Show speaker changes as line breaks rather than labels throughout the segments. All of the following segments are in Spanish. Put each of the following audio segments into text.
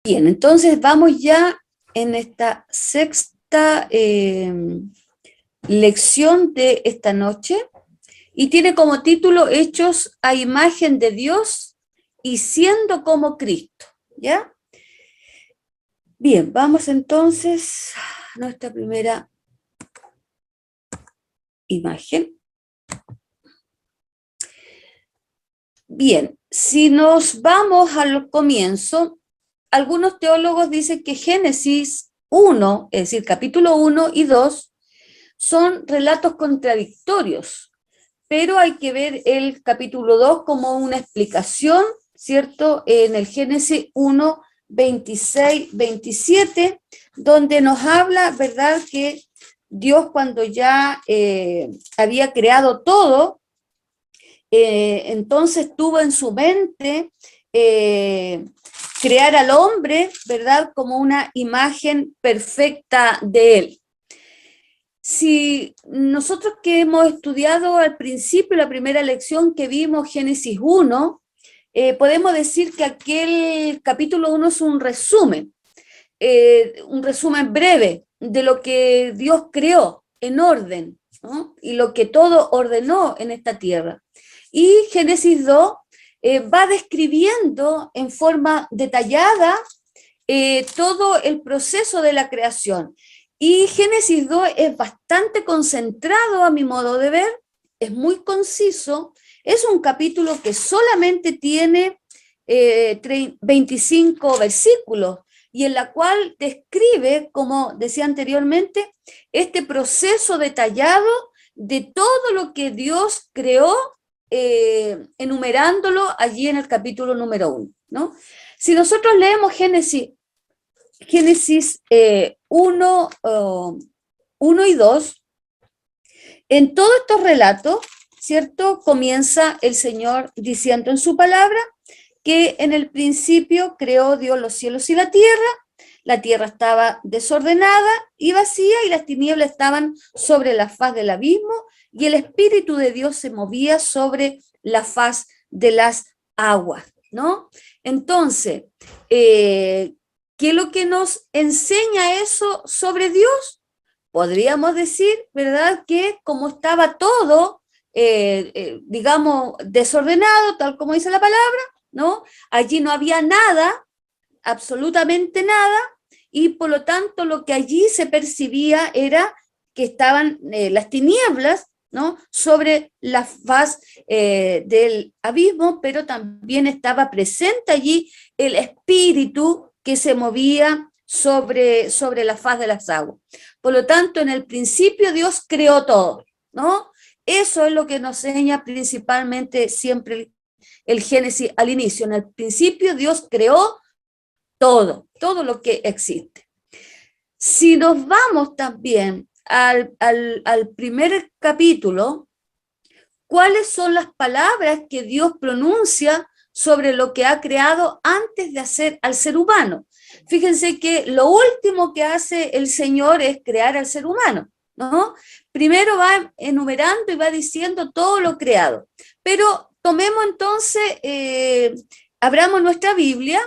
Bien, entonces vamos ya en esta sexta lección de esta noche y tiene como título Hechos a imagen de Dios y siendo como Cristo, ¿ya? Bien, vamos entonces a nuestra primera imagen. Bien, si nos vamos al comienzo, algunos teólogos dicen que Génesis 1, es decir, capítulo 1 y 2, son relatos contradictorios, pero hay que ver el capítulo 2 como una explicación, ¿cierto? En el Génesis 1, 26, 27, donde nos habla, ¿verdad?, que Dios cuando ya había creado todo, entonces tuvo en su mente crear al hombre, ¿verdad?, como una imagen perfecta de él. Si nosotros que hemos estudiado al principio, la primera lección que vimos, Génesis 1, podemos decir que aquel capítulo 1 es un resumen breve de lo que Dios creó en orden, ¿no?, y lo que todo ordenó en esta tierra. Y Génesis 2 va describiendo en forma detallada todo el proceso de la creación. Y Génesis 2 es bastante concentrado a mi modo de ver, es muy conciso, es un capítulo que solamente tiene 25 versículos y en la cual describe, como decía anteriormente, este proceso detallado de todo lo que Dios creó, enumerándolo allí en el capítulo número 1, ¿no? Si nosotros leemos Génesis 1 y 2, en todos estos relatos, ¿cierto?, comienza el Señor diciendo en su palabra que en el principio creó Dios los cielos y la tierra estaba desordenada y vacía y las tinieblas estaban sobre la faz del abismo y el Espíritu de Dios se movía sobre la faz de las aguas, ¿no? Entonces, ¿qué es lo que nos enseña eso sobre Dios? Podríamos decir, ¿verdad?, que como estaba todo, digamos, desordenado, tal como dice la palabra, ¿no? Allí no había nada, absolutamente nada, y por lo tanto lo que allí se percibía era que estaban las tinieblas, ¿no?, sobre la faz del abismo, pero también estaba presente allí el espíritu que se movía sobre la faz de las aguas. Por lo tanto, en el principio Dios creó todo, ¿no? Eso es lo que nos enseña principalmente siempre el Génesis al inicio. En el principio Dios creó todo lo que existe. Si nos vamos también al primer capítulo, ¿cuáles son las palabras que Dios pronuncia sobre lo que ha creado antes de hacer al ser humano? Fíjense que lo último que hace el Señor es crear al ser humano, ¿no? Primero va enumerando y va diciendo todo lo creado. Pero tomemos entonces, abramos nuestra Biblia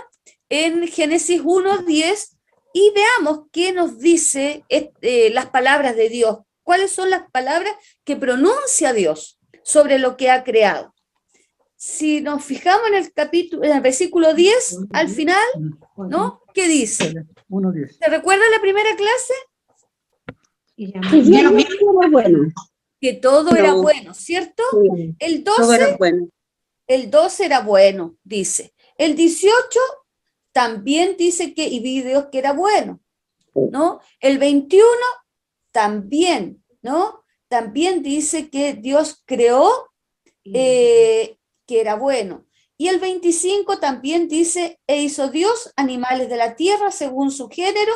en Génesis 1:10 y veamos qué nos dice las palabras de Dios. ¿Cuáles son las palabras que pronuncia Dios sobre lo que ha creado? Si nos fijamos en el capítulo, en el versículo 10, al final, ¿no?, ¿qué dice?
1:10.
¿Te recuerdas la primera clase?
Muy bueno.
Que todo era bueno, ¿cierto?
Sí,
El
todo
12,
era bueno.
el 12 era bueno, dice. El 18 también dice que, y vi Dios que era bueno, ¿no? El 21 también, ¿no? También dice que Dios creó que era bueno. Y el 25 también dice, e hizo Dios animales de la tierra según su género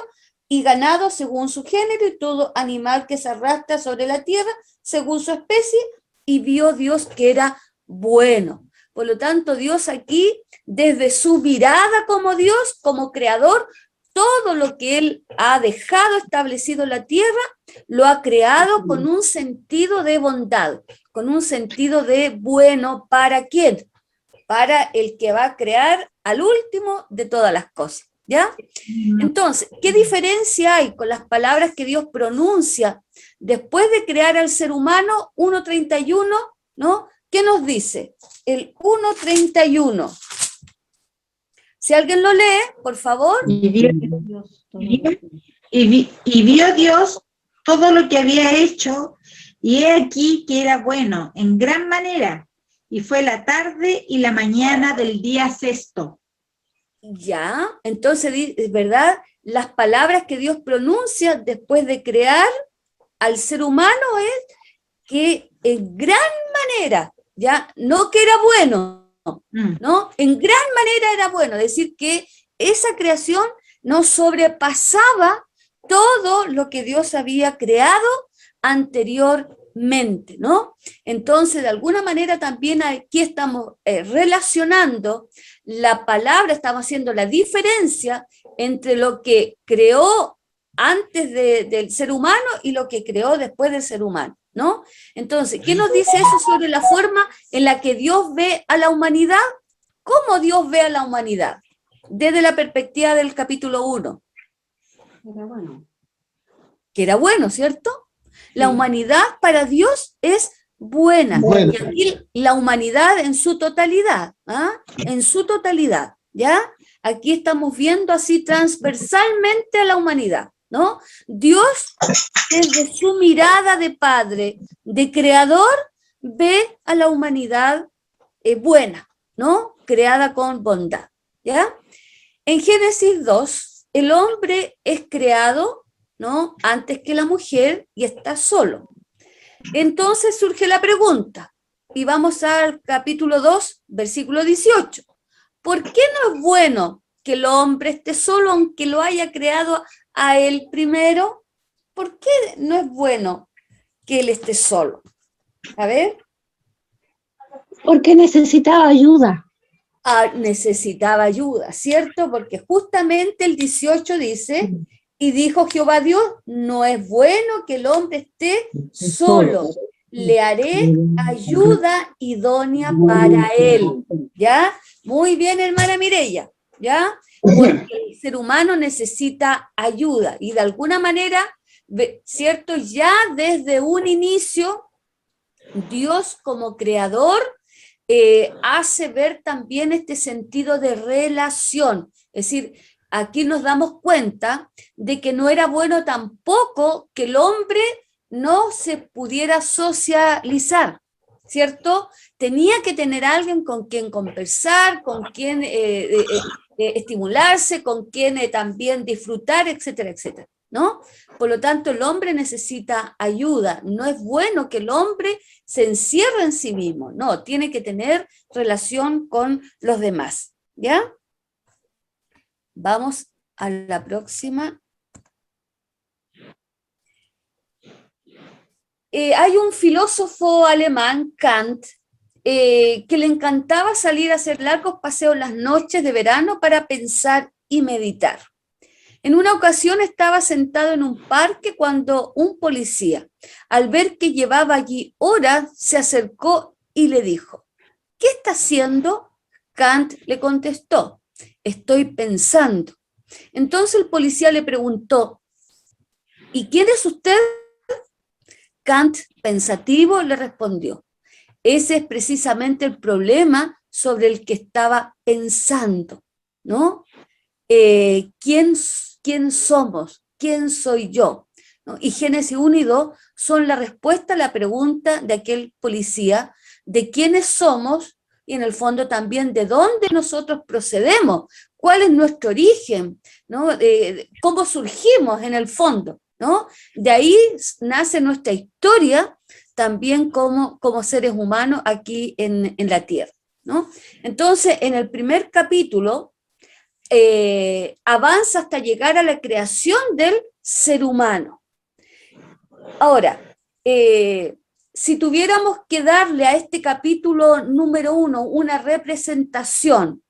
y ganado según su género y todo animal que se arrastra sobre la tierra según su especie, y vio Dios que era bueno. Por lo tanto, Dios aquí, desde su mirada como Dios, como creador, todo lo que Él ha dejado establecido en la tierra, lo ha creado con un sentido de bondad, con un sentido de bueno. ¿Para quién? Para el que va a crear al último de todas las cosas. ¿ya? Entonces, ¿qué diferencia hay con las palabras que Dios pronuncia después de crear al ser humano? 1:31, ¿no? ¿Qué nos dice? El 1:31. Si alguien lo lee, por favor.
Y vio Dios todo lo que había hecho, y he aquí que era bueno en gran manera, y fue la tarde y la mañana del día sexto.
Ya, entonces, es verdad, las palabras que Dios pronuncia después de crear al ser humano es que en gran manera, ya, no que era bueno, ¿no? En gran manera era bueno, es decir, que esa creación no sobrepasaba todo lo que Dios había creado anteriormente, ¿no? Entonces, de alguna manera también aquí estamos relacionando la palabra, estamos haciendo la diferencia entre lo que creó antes del ser humano y lo que creó después del ser humano, ¿no? Entonces, ¿qué nos dice eso sobre la forma en la que Dios ve a la humanidad? ¿Cómo Dios ve a la humanidad? Desde la perspectiva del capítulo 1.
Era bueno.
Que era bueno, ¿cierto? La
Sí.
humanidad para Dios es buena.
Bueno.
Y aquí la humanidad en su totalidad, ¿ah? En su totalidad, ¿ya? Aquí estamos viendo así transversalmente a la humanidad, ¿no? Dios, desde su mirada de padre, de creador, ve a la humanidad buena, ¿no? Creada con bondad, ¿ya? En Génesis 2, el hombre es creado, ¿no? Antes que la mujer y está solo. Entonces surge la pregunta, y vamos al capítulo 2, versículo 18. ¿Por qué no es bueno que el hombre esté solo aunque lo haya creado a él primero? ¿Por qué no es bueno que él esté solo? A ver.
Porque necesitaba ayuda.
Necesitaba ayuda, ¿cierto? Porque justamente el 18 dice, y dijo Jehová Dios, no es bueno que el hombre esté solo, le haré ayuda idónea para él, ¿ya? Muy bien, hermana Mireya, ¿ya? Porque el ser humano necesita ayuda, y de alguna manera, ¿cierto? Ya desde un inicio, Dios como creador, hace ver también este sentido de relación. Es decir, aquí nos damos cuenta de que no era bueno tampoco que el hombre no se pudiera socializar, ¿cierto? Tenía que tener alguien con quien conversar, con quien estimularse, con quien también disfrutar, etcétera, etcétera, ¿no? Por lo tanto, el hombre necesita ayuda. No es bueno que el hombre se encierre en sí mismo, no, tiene que tener relación con los demás, ¿ya? Vamos a la próxima. Hay un filósofo alemán, Kant, que le encantaba salir a hacer largos paseos las noches de verano para pensar y meditar. En una ocasión estaba sentado en un parque cuando un policía, al ver que llevaba allí horas, se acercó y le dijo, ¿qué está haciendo? Kant le contestó, estoy pensando. Entonces el policía le preguntó, ¿y quién es usted? Kant, pensativo, le respondió, ese es precisamente el problema sobre el que estaba pensando, ¿no? ¿Quién somos? ¿Quién soy yo? ¿No? Y Génesis 1 y 2 son la respuesta a la pregunta de aquel policía de quiénes somos y en el fondo también de dónde nosotros procedemos, cuál es nuestro origen, ¿no? Cómo surgimos en el fondo, ¿no? De ahí nace nuestra historia también como seres humanos aquí en la Tierra, ¿no? Entonces, en el primer capítulo, avanza hasta llegar a la creación del ser humano. Ahora, si tuviéramos que darle a este capítulo número 1 una representación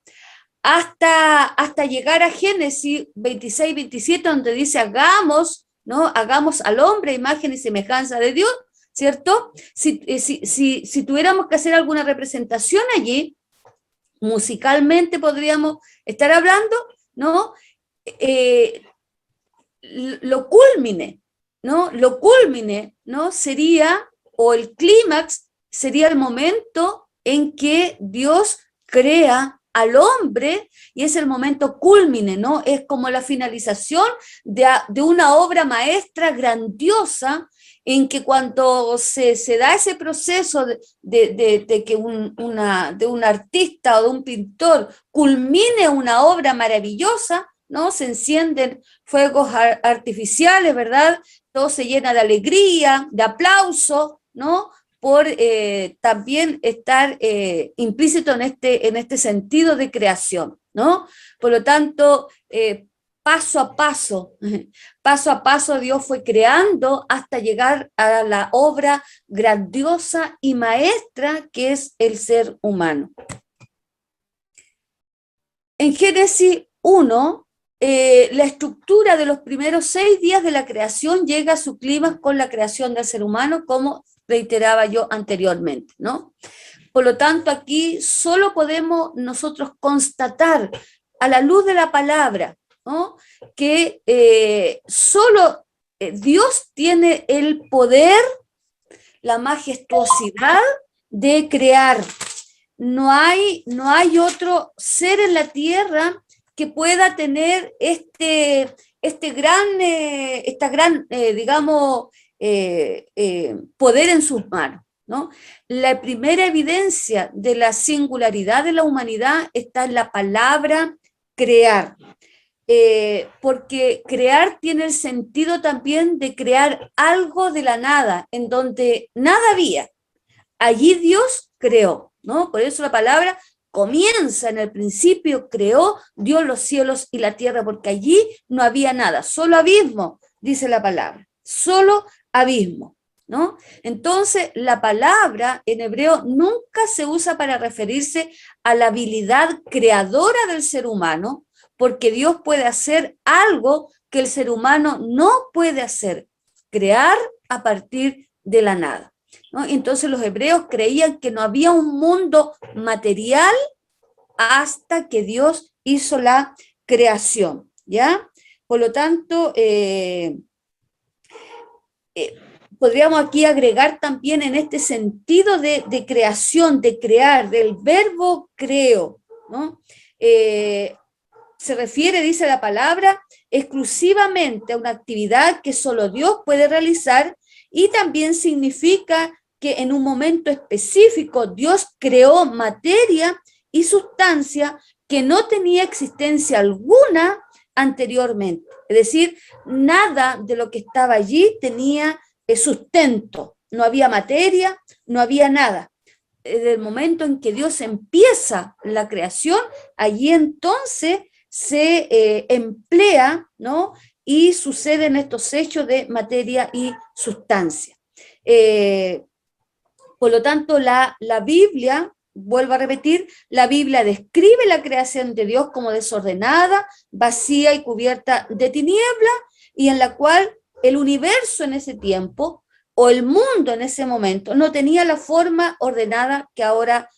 hasta llegar a Génesis 26-27, donde dice hagamos, ¿no? Hagamos al hombre a imagen y semejanza de Dios, ¿cierto? Si tuviéramos que hacer alguna representación allí, musicalmente podríamos estar hablando, ¿no? lo culmine, ¿no? Lo culmine, ¿no? Sería, o el clímax, sería el momento en que Dios crea al hombre, y es el momento culmine, ¿no? Es como la finalización de una obra maestra grandiosa, en que cuando se da ese proceso de que de un artista o de un pintor culmine una obra maravillosa, ¿no? Se encienden fuegos artificiales, ¿verdad? Todo se llena de alegría, de aplauso, ¿no? Por también estar implícito en este sentido de creación, ¿no? Por lo tanto, paso a paso Dios fue creando hasta llegar a la obra grandiosa y maestra que es el ser humano. En Génesis 1, la estructura de los primeros 6 días de la creación llega a su clímax con la creación del ser humano, como reiteraba yo anteriormente, ¿no? Por lo tanto, aquí solo podemos nosotros constatar a la luz de la palabra, ¿no? Que solo Dios tiene el poder, la majestuosidad de crear. No hay otro ser en la tierra que pueda tener esta gran poder en sus manos, ¿no? La primera evidencia de la singularidad de la humanidad está en la palabra crear, porque crear tiene el sentido también de crear algo de la nada, en donde nada había. Allí Dios creó, ¿no? Por eso la palabra comienza en el principio, creó Dios los cielos y la tierra, porque allí no había nada, solo abismo, dice la palabra, solo abismo, ¿no? Entonces, la palabra en hebreo nunca se usa para referirse a la habilidad creadora del ser humano, porque Dios puede hacer algo que el ser humano no puede hacer, crear a partir de la nada, ¿no? Entonces los hebreos creían que no había un mundo material hasta que Dios hizo la creación, ¿ya? Por lo tanto, podríamos aquí agregar también en este sentido de creación, de crear, del verbo creo, ¿no? Se refiere, dice la palabra, exclusivamente a una actividad que solo Dios puede realizar, y también significa que en un momento específico Dios creó materia y sustancia que no tenía existencia alguna anteriormente. Es decir, nada de lo que estaba allí tenía sustento, no había materia, no había nada. Desde el momento en que Dios empieza la creación, allí entonces se emplea, ¿no? Y suceden estos hechos de materia y sustancia. Por lo tanto, la Biblia, vuelvo a repetir, la Biblia describe la creación de Dios como desordenada, vacía y cubierta de tinieblas, y en la cual el universo en ese tiempo, o el mundo en ese momento, no tenía la forma ordenada que ahora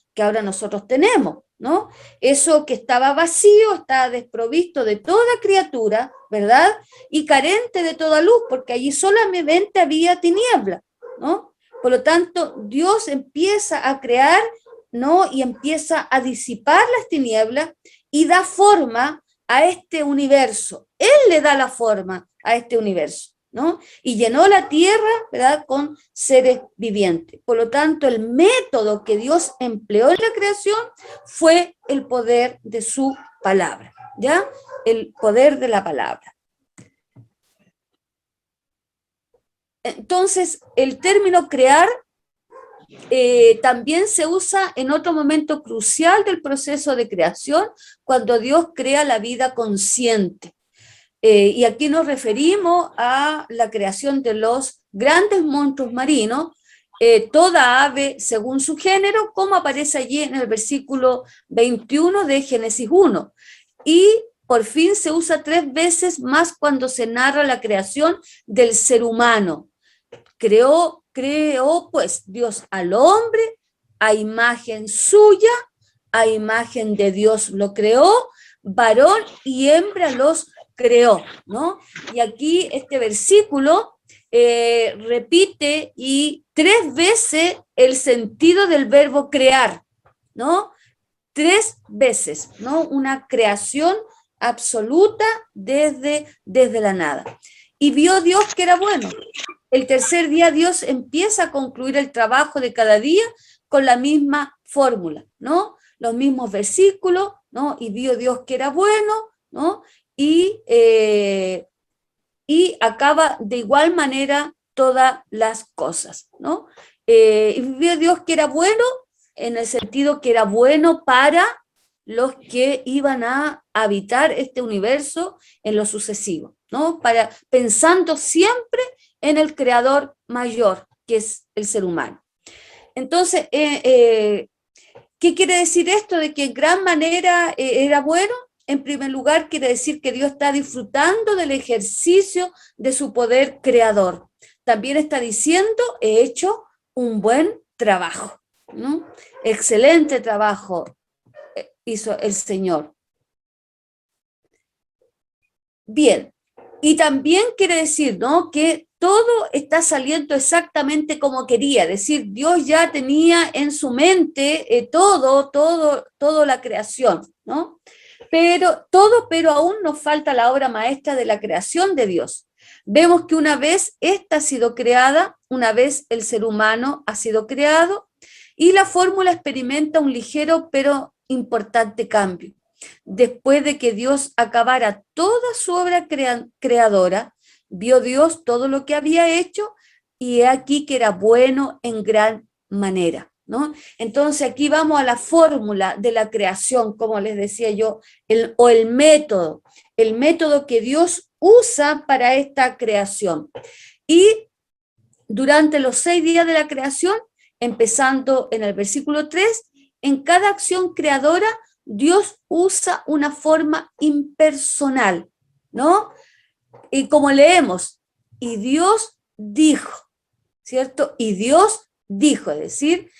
nosotros tenemos, ¿no? Eso que estaba vacío, estaba desprovisto de toda criatura, ¿verdad? Y carente de toda luz, porque allí solamente había tiniebla, ¿no? Por lo tanto, Dios empieza a crear, ¿no? Y empieza a disipar las tinieblas y da forma a este universo. Él le da la forma a este universo, ¿no? Y llenó la tierra, ¿verdad?, con seres vivientes. Por lo tanto, el método que Dios empleó en la creación fue el poder de su palabra, ¿ya? El poder de la palabra. Entonces, el término crear también se usa en otro momento crucial del proceso de creación, cuando Dios crea la vida consciente. Y aquí nos referimos a la creación de los grandes monstruos marinos, toda ave según su género, como aparece allí en el versículo 21 de Génesis 1. Y por fin se usa 3 veces más cuando se narra la creación del ser humano. Creó pues Dios al hombre, a imagen suya, a imagen de Dios lo creó, varón y hembra los creó, ¿no? Y aquí este versículo repite y 3 veces el sentido del verbo crear, ¿no? 3 veces, ¿no? Una creación absoluta desde la nada. Y vio Dios que era bueno. El tercer día Dios empieza a concluir el trabajo de cada día con la misma fórmula, ¿no? Los mismos versículos, ¿no? Y vio Dios que era bueno, ¿no? Y acaba de igual manera todas las cosas, ¿no? Y vio Dios que era bueno en el sentido que era bueno para los que iban a habitar este universo en lo sucesivo, ¿no? Pensando siempre en el creador mayor, que es el ser humano. Entonces, ¿qué quiere decir esto? De que en gran manera era bueno. En primer lugar, quiere decir que Dios está disfrutando del ejercicio de su poder creador. También está diciendo, he hecho un buen trabajo, ¿no? Excelente trabajo hizo el Señor. Bien, y también quiere decir, ¿no?, que todo está saliendo exactamente como quería, es decir, Dios ya tenía en su mente toda la creación, ¿no? Pero aún nos falta la obra maestra de la creación de Dios. Vemos que una vez esta ha sido creada, una vez el ser humano ha sido creado, y la fórmula experimenta un ligero pero importante cambio. Después de que Dios acabara toda su obra creadora, vio Dios todo lo que había hecho y he aquí que era bueno en gran manera, ¿no? Entonces aquí vamos a la fórmula de la creación, como les decía yo, el método que Dios usa para esta creación. Y durante los 6 días de la creación, empezando en el versículo 3, en cada acción creadora, Dios usa una forma impersonal, ¿no? Y como leemos, y Dios dijo, ¿cierto? Y Dios dijo, es decir,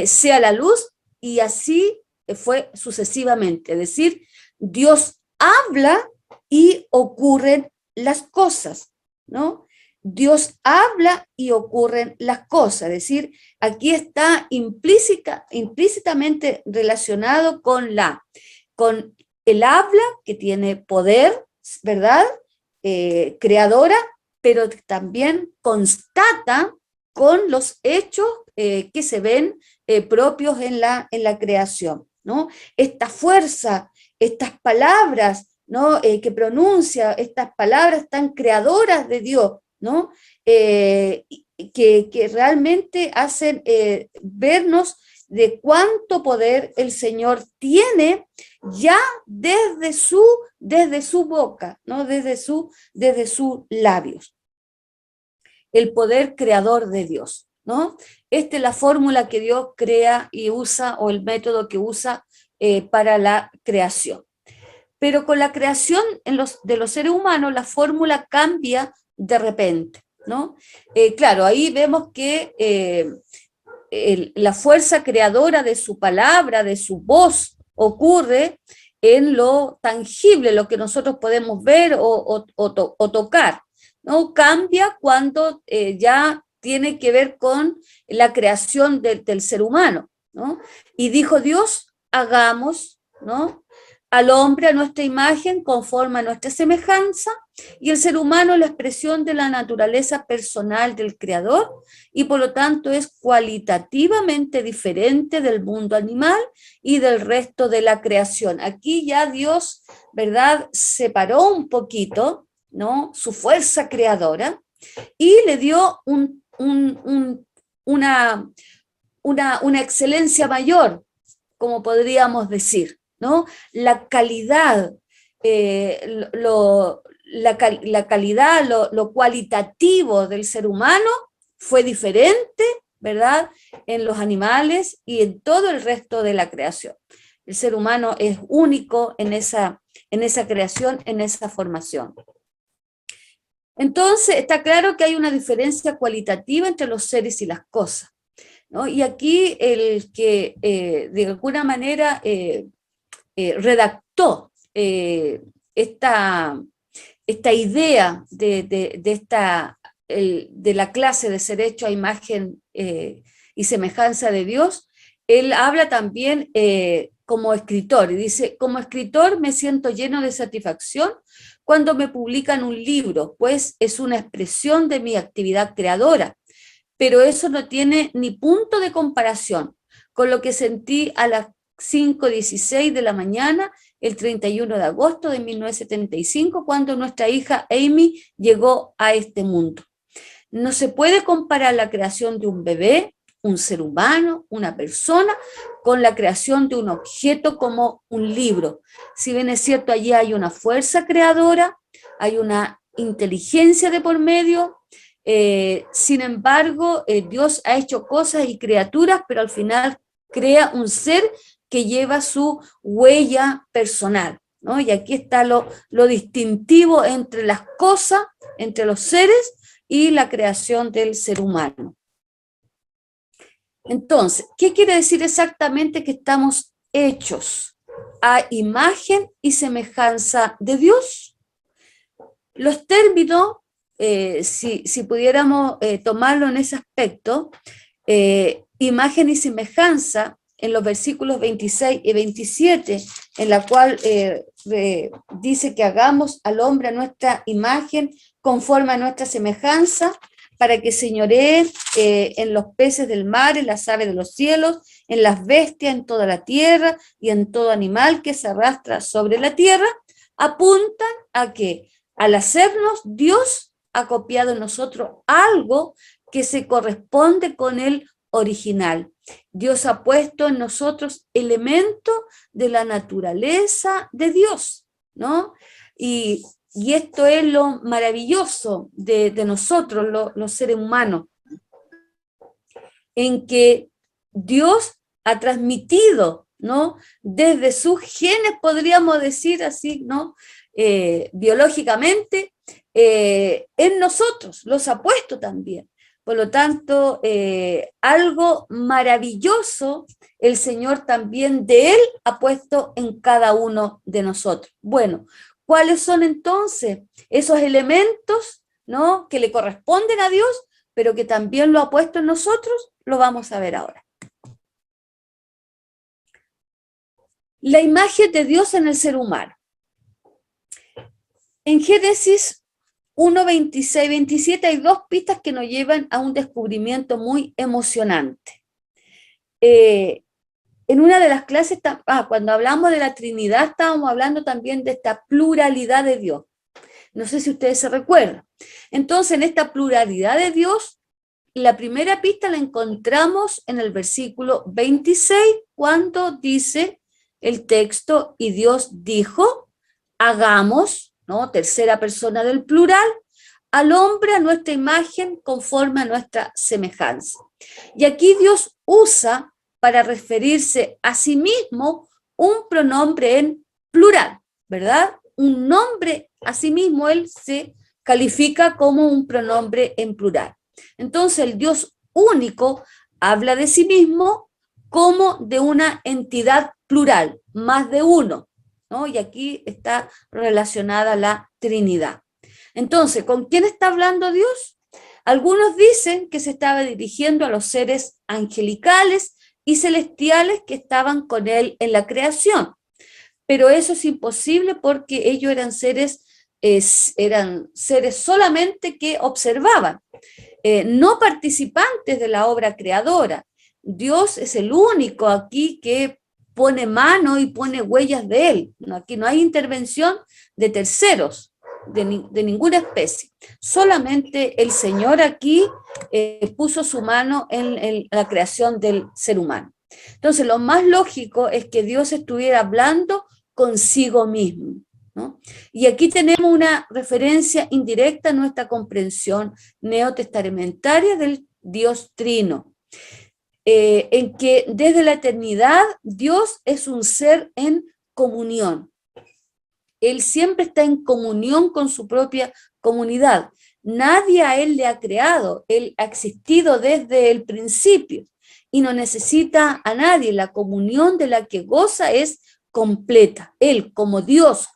sea la luz, y así fue sucesivamente, es decir, Dios habla y ocurren las cosas, ¿no? Dios habla y ocurren las cosas, es decir, aquí está implícitamente relacionado con el habla, que tiene poder, ¿verdad? Creadora, pero también constata con los hechos que se ven propios en la creación, ¿no? Esta fuerza, estas palabras, ¿no? Que pronuncia, estas palabras tan creadoras de Dios, ¿no? Que realmente hacen vernos de cuánto poder el Señor tiene ya desde su boca, ¿no? Desde sus labios. El poder creador de Dios, ¿no? Esta es la fórmula que Dios crea y usa, o el método que usa para la creación. Pero con la creación de los seres humanos, la fórmula cambia de repente, ¿no? Claro, ahí vemos que la fuerza creadora de su palabra, de su voz, ocurre en lo tangible, lo que nosotros podemos ver o tocar, ¿no? Cambia cuando ya tiene que ver con la creación del ser humano, ¿no? Y dijo Dios, hagamos, ¿no?, al hombre a nuestra imagen, conforme a nuestra semejanza, y el ser humano es la expresión de la naturaleza personal del Creador, y por lo tanto es cualitativamente diferente del mundo animal y del resto de la creación. Aquí ya Dios, ¿verdad?, separó un poquito, ¿no?, su fuerza creadora, y le dio una excelencia mayor, como podríamos decir, ¿no? La calidad, lo cualitativo del ser humano fue diferente, ¿verdad?, en los animales y en todo el resto de la creación. El ser humano es único en esa creación, en esa formación. Entonces, está claro que hay una diferencia cualitativa entre los seres y las cosas, ¿no? Y aquí el que de alguna manera redactó esta idea de la clase de ser hecho a imagen y semejanza de Dios, él habla también como escritor, y dice: como escritor me siento lleno de satisfacción cuando me publican un libro, pues es una expresión de mi actividad creadora, pero eso no tiene ni punto de comparación con lo que sentí a las 5:16 de la mañana, el 31 de agosto de 1975, cuando nuestra hija Amy llegó a este mundo. No se puede comparar la creación de un bebé, un ser humano, una persona, con la creación de un objeto como un libro. Si bien es cierto, allí hay una fuerza creadora, hay una inteligencia de por medio, sin embargo, Dios ha hecho cosas y criaturas, pero al final crea un ser que lleva su huella personal, ¿no? Y aquí está lo distintivo entre las cosas, entre los seres y la creación del ser humano. Entonces, ¿qué quiere decir exactamente que estamos hechos a imagen y semejanza de Dios? Los términos, si pudiéramos tomarlo en ese aspecto, imagen y semejanza, en los versículos 26 y 27, en la cual dice que hagamos al hombre a nuestra imagen, conforme a nuestra semejanza, para que señoree en los peces del mar, en las aves de los cielos, en las bestias, en toda la tierra y en todo animal que se arrastra sobre la tierra, apuntan a que al hacernos, Dios ha copiado en nosotros algo que se corresponde con el original. Dios ha puesto en nosotros elementos de la naturaleza de Dios, ¿no? Y esto es lo maravilloso de nosotros, los seres humanos, en que Dios ha transmitido, ¿no? Desde sus genes, podríamos decir así, ¿no? Biológicamente, en nosotros, los ha puesto también. Por lo tanto, algo maravilloso el Señor también de Él ha puesto en cada uno de nosotros. Bueno, ¿cuáles son entonces esos elementos, ¿no?, que le corresponden a Dios, pero que también lo ha puesto en nosotros? Lo vamos a ver ahora. La imagen de Dios en el ser humano. En Génesis 1, 26, 27 hay dos pistas que nos llevan a un descubrimiento muy emocionante. En una de las clases, cuando hablamos de la Trinidad, estábamos hablando también de esta pluralidad de Dios. No sé si ustedes se recuerdan. Entonces, en esta pluralidad de Dios, la primera pista la encontramos en el versículo 26, cuando dice el texto: y Dios dijo, hagamos, ¿no?, tercera persona del plural, al hombre a nuestra imagen conforme a nuestra semejanza. Y aquí Dios usa para referirse a sí mismo un pronombre en plural, ¿verdad? Un nombre a sí mismo, él se califica como un pronombre en plural. Entonces el Dios único habla de sí mismo como de una entidad plural, más de uno, ¿no? Y aquí está relacionada la Trinidad. Entonces, ¿con quién está hablando Dios? Algunos dicen que se estaba dirigiendo a los seres angelicales y celestiales que estaban con él en la creación, pero eso es imposible porque ellos eran seres solamente que observaban, no participantes de la obra creadora. Dios es el único aquí que pone mano y pone huellas de él. Aquí no hay intervención de terceros, de ninguna especie. Solamente el Señor aquí puso su mano en la creación del ser humano. Entonces, lo más lógico es que Dios estuviera hablando consigo mismo, ¿no? Y aquí tenemos una referencia indirecta a nuestra comprensión neotestamentaria del Dios Trino, en que desde la eternidad Dios es un ser en comunión. Él siempre está en comunión con su propia comunidad. Nadie a él le ha creado, él ha existido desde el principio y no necesita a nadie. La comunión de la que goza es completa. Él como Dios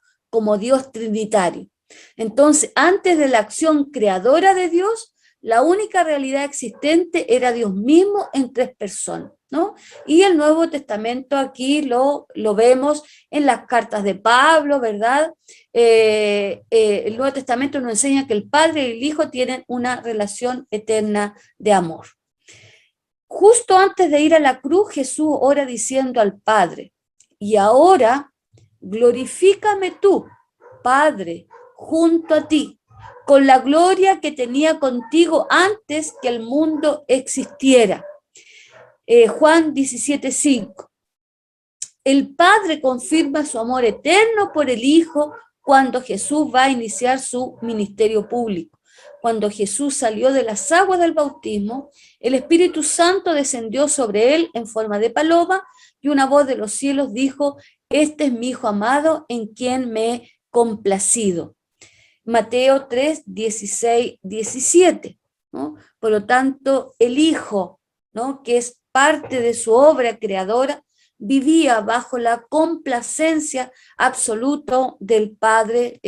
trinitario. Entonces, antes de la acción creadora de Dios, la única realidad existente era Dios mismo en tres personas, ¿no? Y el Nuevo Testamento aquí lo vemos en las cartas de Pablo, ¿verdad? El Nuevo Testamento nos enseña que el Padre y el Hijo tienen una relación eterna de amor. Justo antes de ir a la cruz, Jesús ora diciendo al Padre, y ahora glorifícame tú, Padre, junto a ti, con la gloria que tenía contigo antes que el mundo existiera. Juan 17:5. El Padre confirma su amor eterno por el Hijo cuando Jesús va a iniciar su ministerio público. Cuando Jesús salió de las aguas del bautismo, el Espíritu Santo descendió sobre él en forma de paloma y una voz de los cielos dijo: este es mi Hijo amado en quien me he complacido. Mateo 3, 16, 17, ¿no? Por lo tanto, el Hijo, ¿no?, que es parte de su obra creadora, vivía bajo la complacencia absoluta del Padre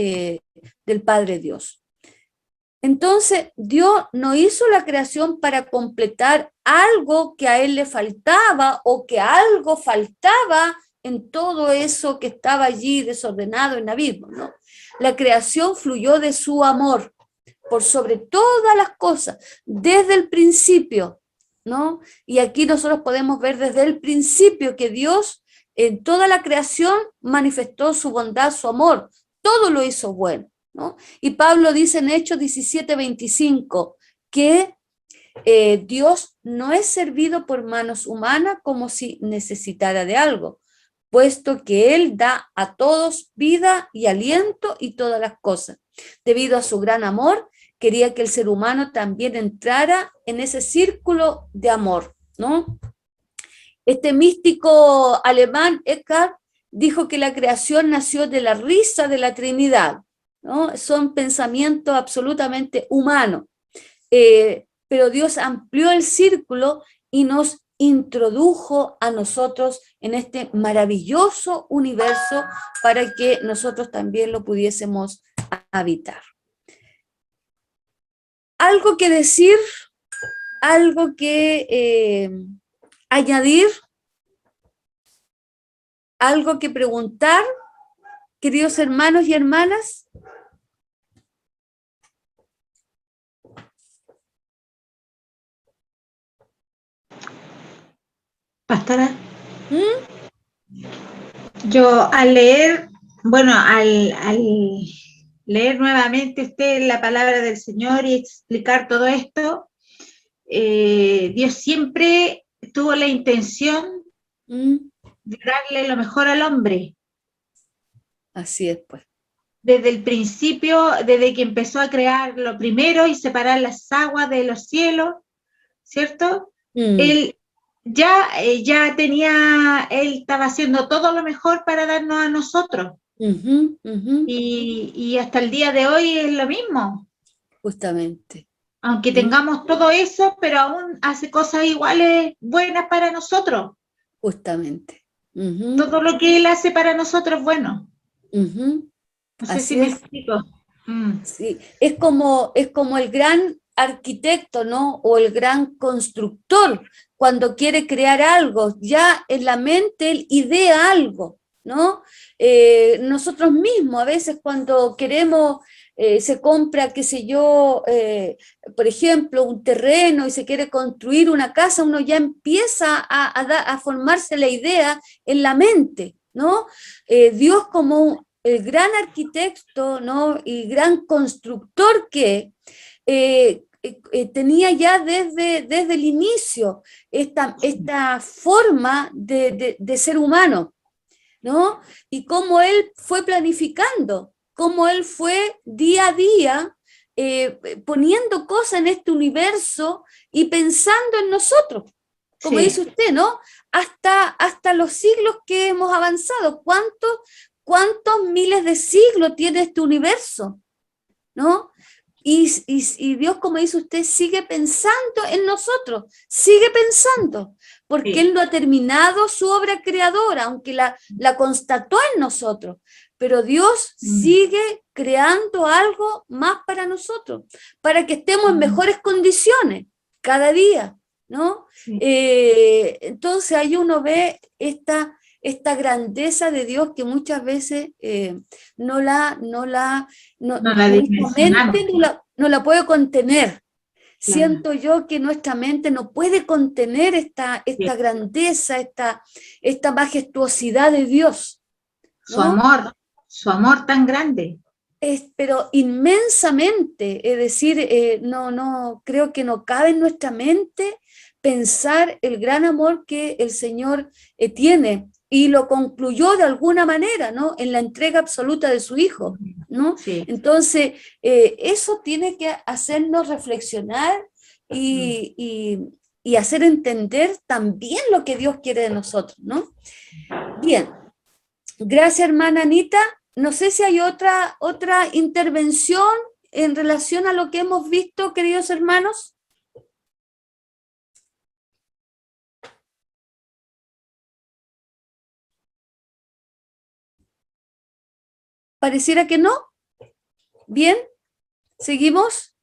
Dios. Entonces, Dios no hizo la creación para completar algo que a él le faltaba o que algo faltaba en todo eso que estaba allí desordenado en abismo, ¿no? La creación fluyó de su amor por sobre todas las cosas, desde el principio, ¿no? Y aquí nosotros podemos ver desde el principio que Dios en toda la creación manifestó su bondad, su amor, todo lo hizo bueno, ¿no? Y Pablo dice en Hechos 17:25 que Dios no es servido por manos humanas como si necesitara de algo, puesto que Él da a todos vida y aliento y todas las cosas. Debido a su gran amor, quería que el ser humano también entrara en ese círculo de amor, ¿no? Este místico alemán, Eckhart, dijo que la creación nació de la risa de la Trinidad, ¿no? Son pensamientos absolutamente humanos, pero Dios amplió el círculo y nos introdujo a nosotros en este maravilloso universo para que nosotros también lo pudiésemos habitar. ¿Algo que decir? ¿Algo que añadir? ¿Algo que preguntar, queridos hermanos y hermanas?
Pastora,
¿Mm?
yo al leer, bueno, al leer nuevamente usted la palabra del Señor y explicar todo esto, Dios siempre tuvo la intención de darle lo mejor al hombre.
Así es, pues.
Desde el principio, desde que empezó a crear lo primero y separar las aguas de los cielos, ¿cierto? Él ya tenía, él estaba haciendo todo lo mejor para darnos a nosotros. Y hasta el día de hoy es lo mismo.
Justamente.
Aunque tengamos todo eso, pero aún hace cosas iguales buenas para nosotros.
Justamente.
Todo lo que él hace para nosotros es bueno. No sé si me explico.
Sí, es como el gran arquitecto, ¿no? O el gran constructor, cuando quiere crear algo, ya en la mente él idea algo, ¿no? Nosotros mismos, a veces cuando queremos, se compra, qué sé yo, por ejemplo, un terreno y se quiere construir una casa, uno ya empieza a formarse la idea en la mente, ¿no? Dios como el gran arquitecto, ¿no?, y gran constructor que tenía ya desde el inicio esta forma de ser humano, ¿no? Y cómo él fue planificando, cómo él fue día a día poniendo cosas en este universo y pensando en nosotros, como dice usted, ¿no? Hasta los siglos que hemos avanzado. ¿Cuántos miles de siglos tiene este universo? ¿No? Y Dios, como dice usted, sigue pensando en nosotros, sigue pensando, porque Él no ha terminado su obra creadora, aunque la constató en nosotros, pero Dios sigue creando algo más para nosotros, para que estemos en mejores condiciones cada día, ¿no?
Sí.
Entonces ahí uno ve esta grandeza de Dios que muchas veces nuestra
dimensionamos.
mente no la puede contener. Siento yo que nuestra mente no puede contener esta grandeza, esta majestuosidad de Dios, ¿no?
Su amor tan grande.
Pero inmensamente, es decir, no, creo que no cabe en nuestra mente pensar el gran amor que el Señor tiene, y lo concluyó de alguna manera, ¿no? En la entrega absoluta de su Hijo, ¿no?
Sí.
Entonces, eso tiene que hacernos reflexionar y hacer entender también lo que Dios quiere de nosotros, ¿no? Bien, gracias, hermana Anita. No sé si hay otra intervención en relación a lo que hemos visto, queridos hermanos. Pareciera que no. Bien, seguimos.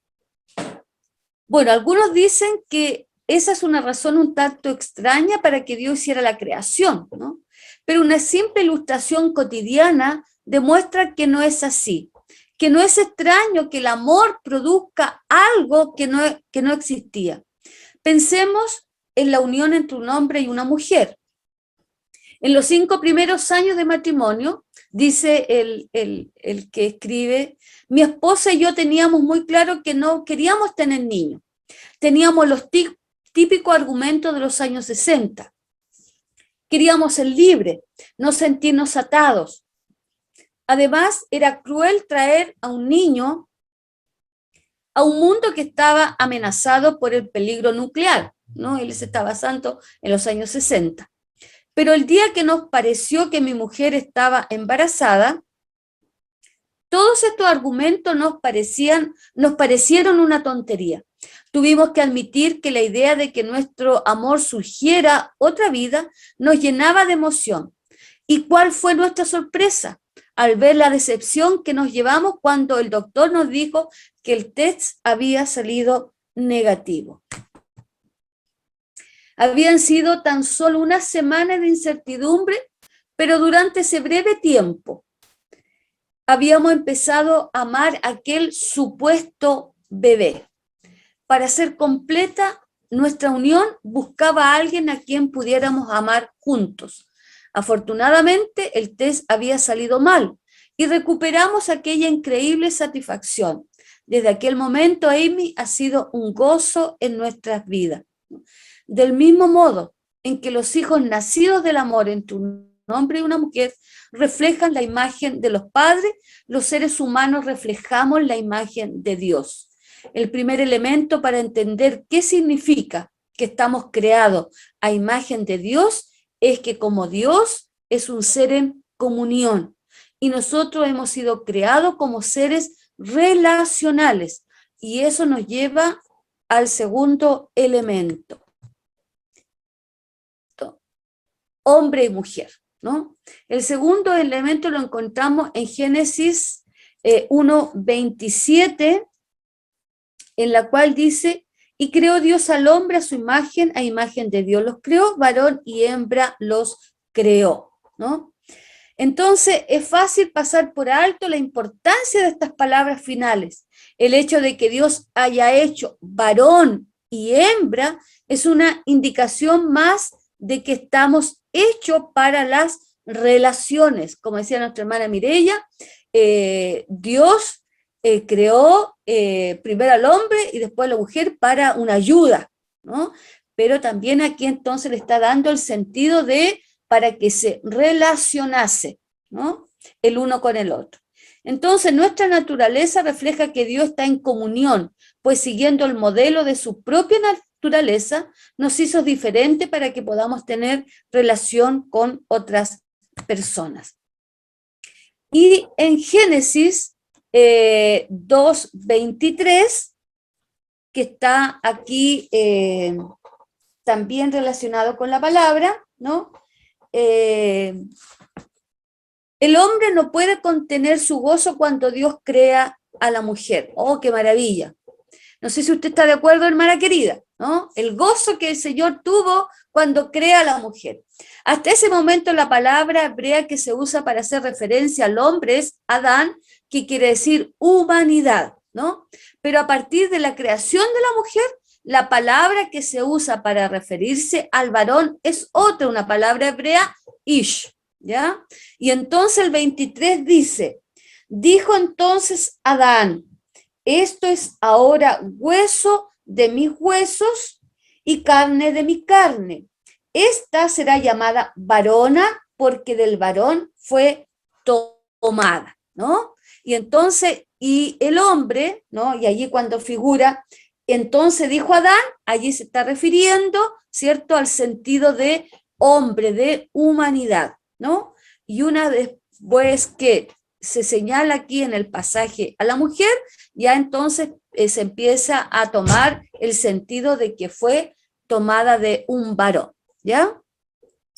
Bueno, algunos dicen que esa es una razón un tanto extraña para que Dios hiciera la creación, ¿no? Pero una simple ilustración cotidiana demuestra que no es así, que no es extraño que el amor produzca algo que no existía. Pensemos en la unión entre un hombre y una mujer. En los 5 primeros años de matrimonio, dice el que escribe, mi esposa y yo teníamos muy claro que no queríamos tener niños. Teníamos los típicos argumentos de los años 60. Queríamos ser libres, no sentirnos atados. Además, era cruel traer a un niño a un mundo que estaba amenazado por el peligro nuclear, ¿no? Él se está basando en los años 60. Pero el día que nos pareció que mi mujer estaba embarazada, todos estos argumentos nos parecieron una tontería. Tuvimos que admitir que la idea de que nuestro amor surgiera otra vida nos llenaba de emoción. ¿Y cuál fue nuestra sorpresa? Al ver la decepción que nos llevamos cuando el doctor nos dijo que el test había salido negativo. Habían sido tan solo unas semanas de incertidumbre, pero durante ese breve tiempo habíamos empezado a amar a aquel supuesto bebé. Para ser completa, nuestra unión buscaba a alguien a quien pudiéramos amar juntos. Afortunadamente, el test había salido mal y recuperamos aquella increíble satisfacción. Desde aquel momento, Amy ha sido un gozo en nuestras vidas. Del mismo modo en que los hijos nacidos del amor entre un hombre y una mujer reflejan la imagen de los padres, los seres humanos reflejamos la imagen de Dios. El primer elemento para entender qué significa que estamos creados a imagen de Dios es que como Dios es un ser en comunión y nosotros hemos sido creados como seres relacionales, y eso nos lleva al segundo elemento. Hombre y mujer, ¿no? El segundo elemento lo encontramos en Génesis 1:27, en la cual dice, y creó Dios al hombre a su imagen, a imagen de Dios los creó, varón y hembra los creó, ¿no? Entonces es fácil pasar por alto la importancia de estas palabras finales. El hecho de que Dios haya hecho varón y hembra es una indicación más de que estamos hechos para las relaciones. Como decía nuestra hermana Mireya, Dios creó primero al hombre y después a la mujer para una ayuda, ¿no? Pero también aquí entonces le está dando el sentido de para que se relacionase, ¿no? El uno con el otro. Entonces nuestra naturaleza refleja que Dios está en comunión, pues siguiendo el modelo de su propia naturaleza, nos hizo diferente para que podamos tener relación con otras personas. Y en Génesis 2:23, que está aquí también relacionado con la palabra, ¿no? El hombre no puede contener su gozo cuando Dios crea a la mujer. ¡Oh, qué maravilla! No sé si usted está de acuerdo, hermana querida, ¿no? El gozo que el Señor tuvo cuando crea a la mujer. Hasta ese momento la palabra hebrea que se usa para hacer referencia al hombre es Adán, que quiere decir humanidad, ¿no? Pero a partir de la creación de la mujer, la palabra que se usa para referirse al varón es otra, una palabra hebrea, ish, ¿ya? Y entonces el 23 dice, dijo entonces Adán, esto es ahora hueso de mis huesos y carne de mi carne. Esta será llamada varona porque del varón fue tomada, ¿no? Y entonces, y el hombre, ¿no? Y allí cuando figura, entonces dijo Adán, allí se está refiriendo, ¿cierto? Al sentido de hombre, de humanidad, ¿no? Y una después que se señala aquí en el pasaje a la mujer, ya entonces se empieza a tomar el sentido de que fue tomada de un varón, ¿ya?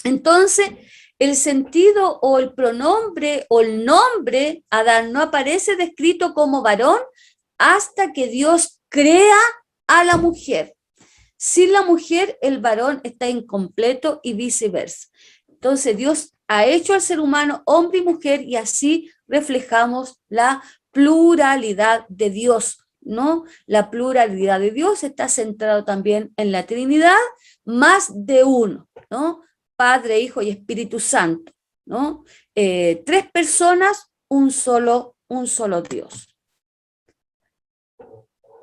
Entonces, el sentido o el pronombre o el nombre Adán no aparece descrito como varón hasta que Dios crea a la mujer. Sin la mujer, el varón está incompleto y viceversa. Entonces, Dios ha hecho al ser humano hombre y mujer y así reflejamos la pluralidad de Dios, ¿no? La pluralidad de Dios está centrado también en la Trinidad, más de uno, ¿no? Padre, Hijo y Espíritu Santo, ¿no? Tres personas, un solo Dios.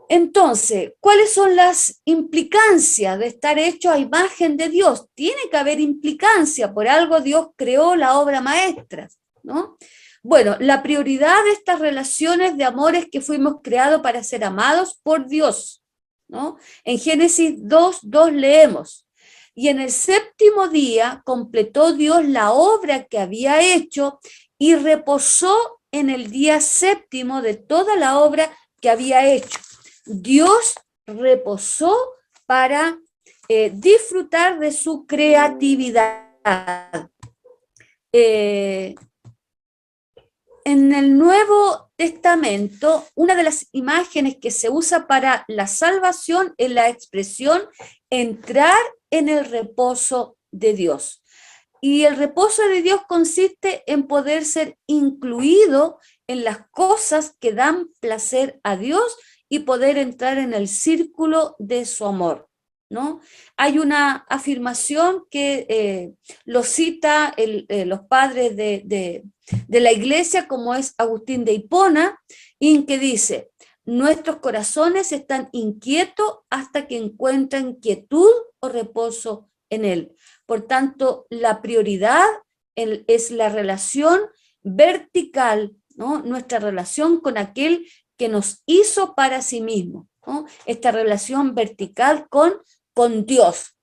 Entonces, ¿cuáles son las implicancias de estar hecho a imagen de Dios? Tiene que haber implicancia, por algo Dios creó la obra maestra, ¿no? Bueno, la prioridad de estas relaciones de amor es que fuimos creados para ser amados por Dios, ¿no? En Génesis 2:2 leemos, y en el séptimo día completó Dios la obra que había hecho y reposó en el día séptimo de toda la obra que había hecho. Dios reposó para disfrutar de su creatividad. En el Nuevo Testamento, una de las imágenes que se usa para la salvación es la expresión entrar en el reposo de Dios. Y el reposo de Dios consiste en poder ser incluido en las cosas que dan placer a Dios y poder entrar en el círculo de su amor, ¿no? Hay una afirmación que lo cita los padres de la iglesia, como es Agustín de Hipona, en que dice, nuestros corazones están inquietos hasta que encuentran quietud o reposo en él. Por tanto, la prioridad es la relación vertical, ¿no? Nuestra relación con aquel que nos hizo para sí mismo, ¿no? Esta relación vertical con Dios.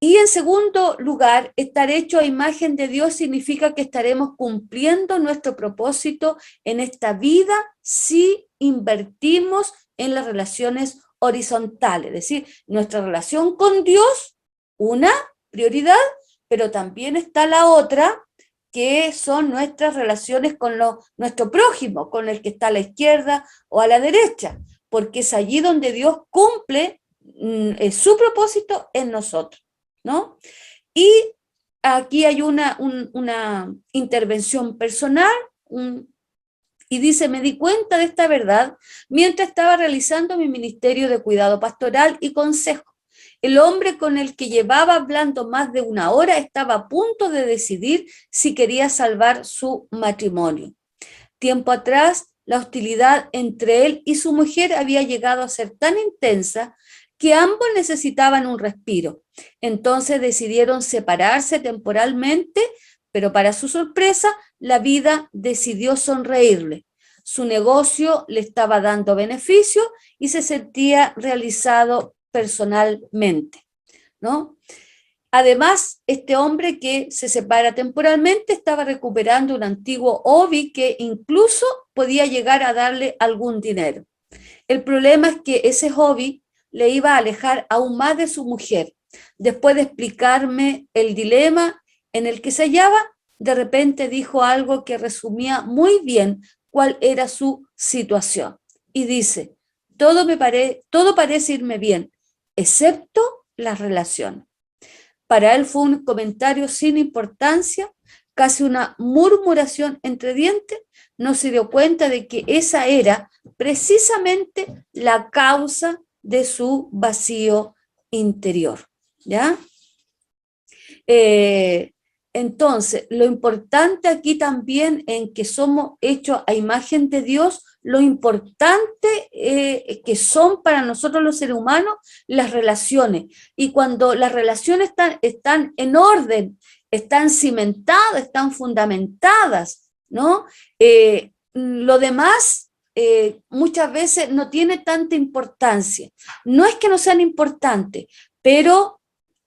Y en segundo lugar, estar hecho a imagen de Dios significa que estaremos cumpliendo nuestro propósito en esta vida si invertimos en las relaciones horizontales, es decir, nuestra relación con Dios, una prioridad, pero también está la otra, que son nuestras relaciones con nuestro prójimo, con el que está a la izquierda o a la derecha, porque es allí donde Dios cumple su propósito en nosotros, ¿no? Y aquí hay una intervención personal, y dice, me di cuenta de esta verdad mientras estaba realizando mi ministerio de cuidado pastoral y consejo. El hombre con el que llevaba hablando más de una hora estaba a punto de decidir si quería salvar su matrimonio. Tiempo atrás, la hostilidad entre él y su mujer había llegado a ser tan intensa que ambos necesitaban un respiro. Entonces decidieron separarse temporalmente, pero para su sorpresa, la vida decidió sonreírle. Su negocio le estaba dando beneficio y se sentía realizado personalmente, ¿no? Además, este hombre que se separa temporalmente estaba recuperando un antiguo hobby que incluso podía llegar a darle algún dinero. El problema es que ese hobby le iba a alejar aún más de su mujer. Después de explicarme el dilema, en el que se hallaba, de repente dijo algo que resumía muy bien cuál era su situación. Y dice, todo parece irme bien, excepto las relaciones. Para él fue un comentario sin importancia, casi una murmuración entre dientes. No se dio cuenta de que esa era precisamente la causa de su vacío interior, ¿ya? Entonces, lo importante aquí también en que somos hechos a imagen de Dios, lo importante que son para nosotros los seres humanos las relaciones. Y cuando las relaciones están en orden, están cimentadas, están fundamentadas, ¿no? Lo demás muchas veces no tiene tanta importancia. No es que no sean importantes, pero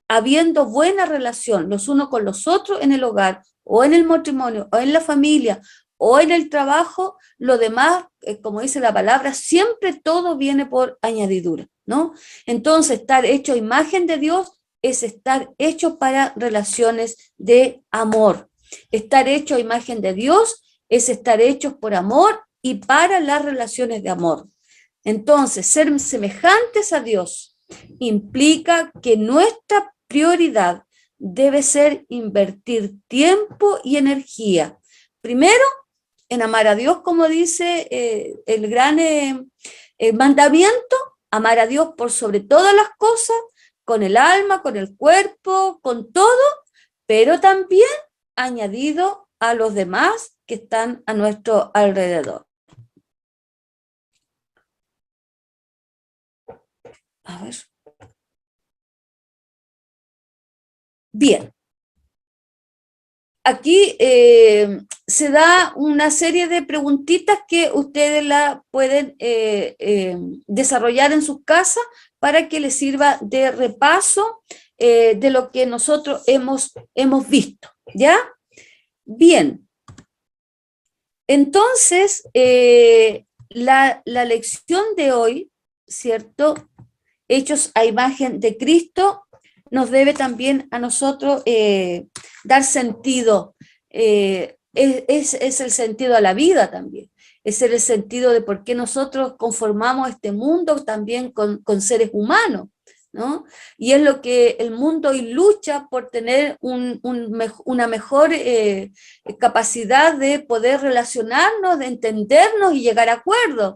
habiendo buena relación los unos con los otros en el hogar, o en el matrimonio, o en la familia, o en el trabajo, lo demás, como dice la palabra, siempre todo viene por añadidura, ¿no? Entonces, estar hecho a imagen de Dios es estar hecho para relaciones de amor. Estar hecho a imagen de Dios es estar hechos por amor y para las relaciones de amor. Entonces, ser semejantes a Dios implica que nuestra prioridad debe ser invertir tiempo y energía. Primero, en amar a Dios, como dice el gran mandamiento, amar a Dios por sobre todas las cosas, con el alma, con el cuerpo, con todo, pero también añadido a los demás que están a nuestro alrededor. A ver. Bien. Aquí se da una serie de preguntitas que ustedes la pueden desarrollar en sus casas para que les sirva de repaso de lo que nosotros hemos visto, ¿ya? Bien. Entonces, la lección de hoy, ¿cierto? Hechos a imagen de Cristo, nos debe también a nosotros dar sentido. Es el sentido a la vida también. Es el sentido de por qué nosotros conformamos este mundo también con seres humanos, ¿no? Y es lo que el mundo hoy lucha por tener una mejor capacidad de poder relacionarnos, de entendernos y llegar a acuerdos.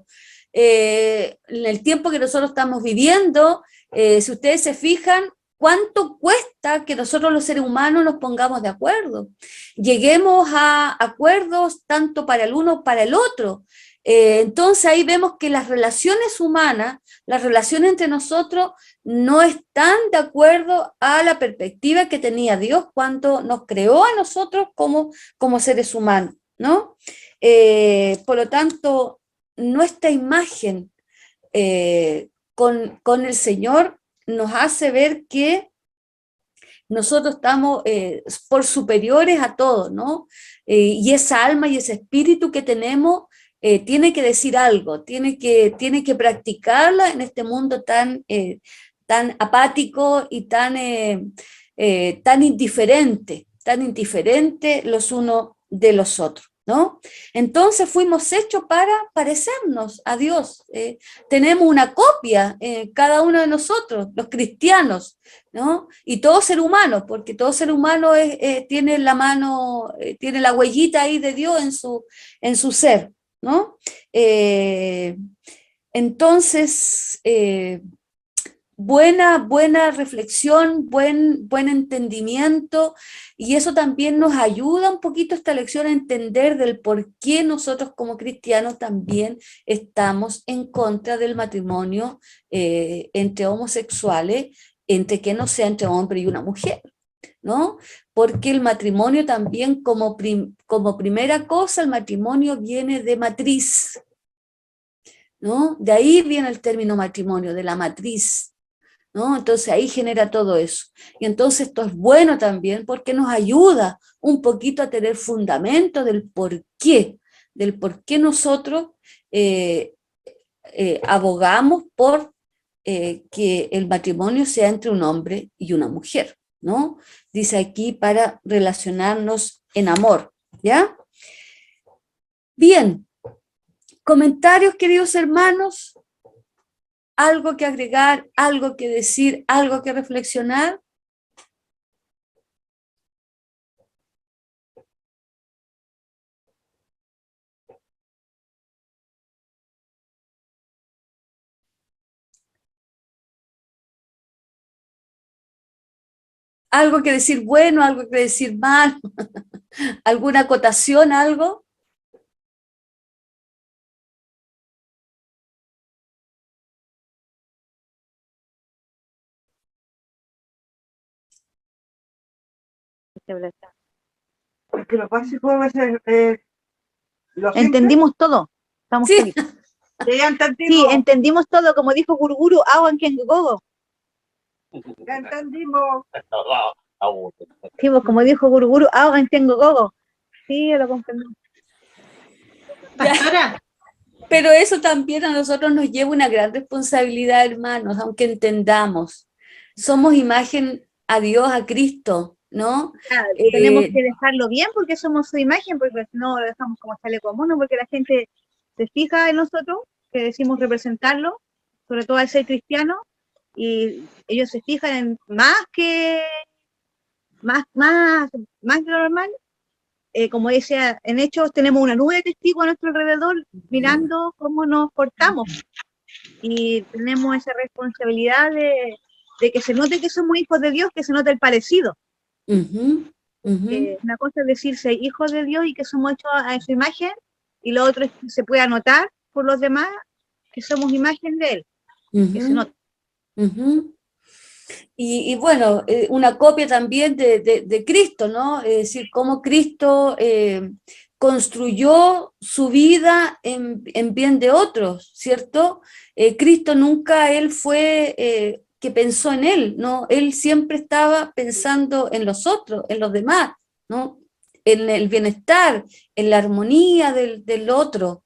En el tiempo que nosotros estamos viviendo, si ustedes se fijan, ¿cuánto cuesta que nosotros los seres humanos nos pongamos de acuerdo? Lleguemos a acuerdos tanto para el uno como para el otro. Entonces ahí vemos que las relaciones humanas, las relaciones entre nosotros, no están de acuerdo a la perspectiva que tenía Dios cuando nos creó a nosotros como seres humanos, ¿no? Por lo tanto, nuestra imagen con el Señor nos hace ver que nosotros estamos por superiores a todo, ¿no? Y esa alma y ese espíritu que tenemos tiene que decir algo, tiene que practicarla en este mundo tan apático y tan indiferente los unos de los otros, ¿no? Entonces fuimos hechos para parecernos a Dios. Tenemos una copia, cada uno de nosotros, los cristianos, ¿no? Y todo ser humano, porque todo ser humano tiene la mano, tiene la huellita ahí de Dios en su ser, ¿no? Entonces, buena reflexión, buen entendimiento, y eso también nos ayuda un poquito esta lección a entender del por qué nosotros como cristianos también estamos en contra del matrimonio entre homosexuales, entre que no sea entre un hombre y una mujer, ¿no? Porque el matrimonio también como primera cosa, el matrimonio viene de matriz, ¿no? De ahí viene el término matrimonio, de la matriz, ¿no? Entonces ahí genera todo eso. Y entonces esto es bueno también porque nos ayuda un poquito a tener fundamento del por qué nosotros abogamos por que el matrimonio sea entre un hombre y una mujer, ¿no? Dice aquí para relacionarnos en amor, ¿ya? Bien, comentarios, queridos hermanos, algo que agregar, algo que decir, algo que reflexionar. Algo que decir bueno, algo que decir mal, alguna acotación, algo.
Porque lo básico va a ser lo simple.
Entendimos todo. Estamos
Sí.
felices.
Ya entendimos.
Sí, entendimos todo, como dijo Guruguru, aguan que gogo.
Ya entendimos.
Sí, pues, como dijo Guruguru, aguan que gogo. Sí, lo comprendí.
Pastora,
Pero eso también a nosotros nos lleva una gran responsabilidad, hermanos, aunque entendamos. Somos imagen a Dios, a Cristo, ¿no?
Claro, tenemos que dejarlo bien porque somos su imagen, porque si no lo dejamos como chaleco mono, porque la gente se fija en nosotros, que decimos representarlo, sobre todo al ser cristiano, y ellos se fijan en más que lo normal. Como decía, en hechos tenemos una nube de testigos a nuestro alrededor mirando cómo nos portamos, y tenemos esa responsabilidad de que se note que somos hijos de Dios, que se note el parecido. Una cosa es decirse hijos de Dios y que somos hechos a su imagen, y lo otro es que se pueda notar por los demás que somos imagen de Él, que se nota.
Y bueno, una copia también de Cristo, ¿no? Es decir, cómo Cristo construyó su vida en bien de otros, ¿cierto? Cristo nunca él fue que pensó en él, ¿no? Él siempre estaba pensando en los otros, en los demás, ¿no? En el bienestar, en la armonía del otro.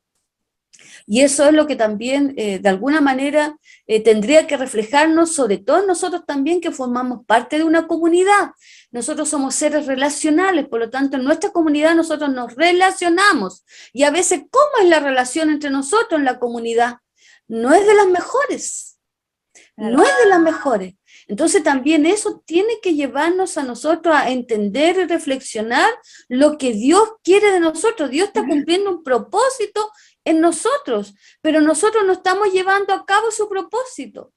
Y eso es lo que también, de alguna manera, tendría que reflejarnos, sobre todo nosotros también que formamos parte de una comunidad. Nosotros somos seres relacionales, por lo tanto, en nuestra comunidad nosotros nos relacionamos. Y a veces, ¿cómo es la relación entre nosotros en la comunidad? No es de las mejores. No es de las mejores. Entonces también eso tiene que llevarnos a nosotros a entender y reflexionar lo que Dios quiere de nosotros. Dios está cumpliendo un propósito en nosotros, pero nosotros no estamos llevando a cabo su propósito,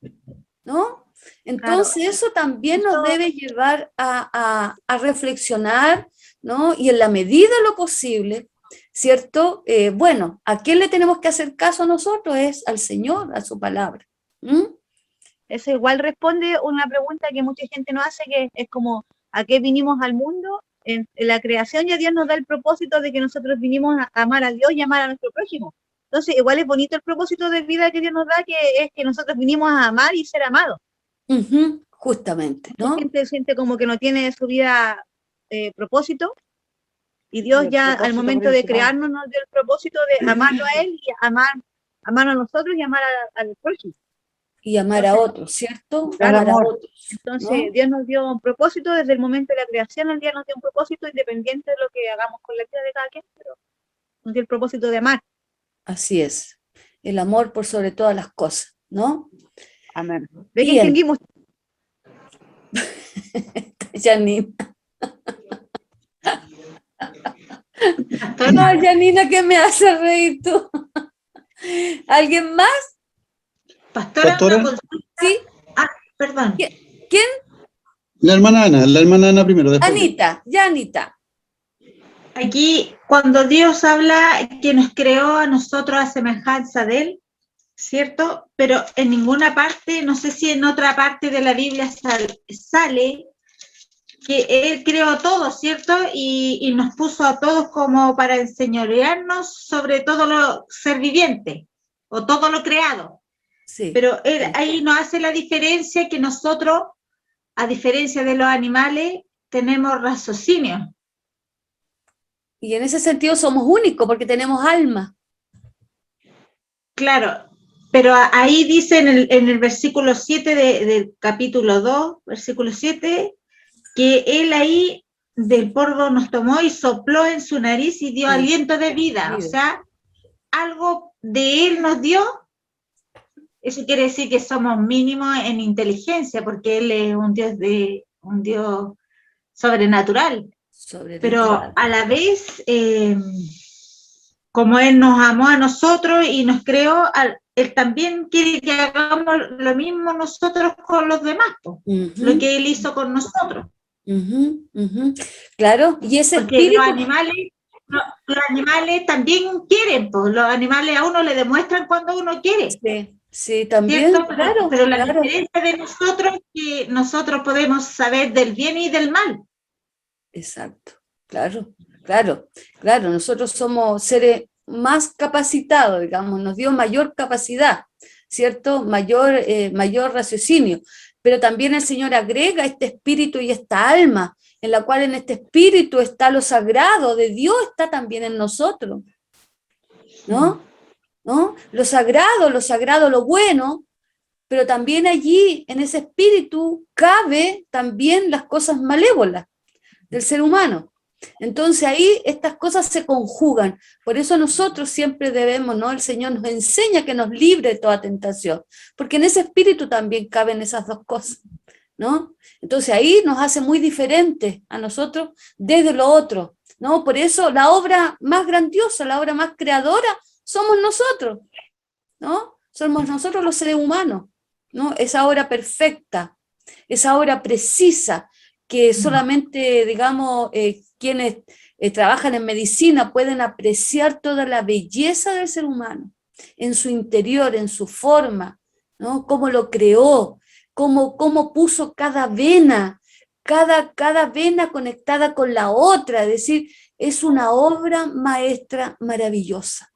¿no? Entonces
Claro.
eso también nos debe llevar a reflexionar, ¿no? Y en la medida de lo posible, ¿cierto? Bueno, ¿a quién le tenemos que hacer caso a nosotros? Es al Señor, a su palabra.
Eso igual responde una pregunta que mucha gente nos hace, que es como, ¿a qué vinimos al mundo? En la creación ya Dios nos da el propósito de que nosotros vinimos a amar a Dios y amar a nuestro prójimo. Entonces, igual es bonito el propósito de vida que Dios nos da, que es que nosotros vinimos a amar y ser amados.
Justamente, ¿no?
La gente siente como que no tiene su vida propósito, y Dios ya al momento de crearnos nos dio el propósito de amarlo a Él y amar a nosotros y amar al prójimo.
Y amar a otros, ¿cierto?
Claro,
Amar a
amor.
otros.
Entonces,
¿no?
Dios nos dio un propósito desde el momento de la creación. El día nos dio un propósito independiente de lo que hagamos con la vida de cada quien, pero nos dio el propósito de amar.
Así es. El amor por sobre todas las cosas, ¿no?
Amén. ¿De qué
Bien.
entendimos?
Janina.
pastora,
No, Janina, ¿qué me hace reír tú? ¿Alguien más?
pastora,
Pastora.
una consulta.
Sí.
Ah, perdón.
¿Quién?
La hermana Ana primero. Después.
Anita, ya Anita.
Aquí, cuando Dios habla que nos creó a nosotros a semejanza de Él, ¿cierto? Pero en ninguna parte, no sé si en otra parte de la Biblia sale que Él creó todo, ¿cierto? Y nos puso a todos como para enseñorearnos sobre todo lo ser viviente o todo lo creado.
Sí.
Pero Él ahí nos hace la diferencia que nosotros, a diferencia de los animales, tenemos raciocinio.
Y en ese sentido somos únicos porque tenemos alma.
Claro, pero ahí dice en el versículo 7 del capítulo 2, versículo 7, que Él ahí del polvo nos tomó y sopló en su nariz y dio aliento de vida. O sea, algo de Él nos dio. Eso quiere decir que somos mínimos en inteligencia, porque Él es un Dios sobrenatural. Pero a la vez, como Él nos amó a nosotros y nos creó, Él también quiere que hagamos lo mismo nosotros con los demás, lo que Él hizo con nosotros.
Claro, y ese
porque
espíritu...
los animales también quieren, pues los animales a uno le demuestran cuando uno quiere.
Sí, también,
¿cierto?
claro.
Pero la diferencia de nosotros es que nosotros podemos saber del bien y del mal.
Exacto, claro. Nosotros somos seres más capacitados, digamos, nos dio mayor capacidad, ¿cierto? Mayor raciocinio. Pero también el Señor agrega este espíritu y esta alma, en la cual en este espíritu está lo sagrado de Dios, está también en nosotros, ¿no? Lo sagrado, lo bueno, pero también allí, en ese espíritu, cabe también las cosas malévolas del ser humano. Entonces ahí estas cosas se conjugan. Por eso nosotros siempre debemos, ¿no? El Señor nos enseña que nos libre de toda tentación, porque en ese espíritu también caben esas dos cosas, ¿no? Entonces ahí nos hace muy diferentes a nosotros desde lo otro, ¿no? Por eso la obra más grandiosa, la obra más creadora, somos nosotros, ¿no? Somos nosotros los seres humanos, ¿no? Esa obra perfecta, esa obra precisa, que solamente, digamos, quienes trabajan en medicina pueden apreciar toda la belleza del ser humano, en su interior, en su forma, ¿no? Cómo lo creó, cómo puso cada vena, cada vena conectada con la otra, es decir, es una obra maestra maravillosa.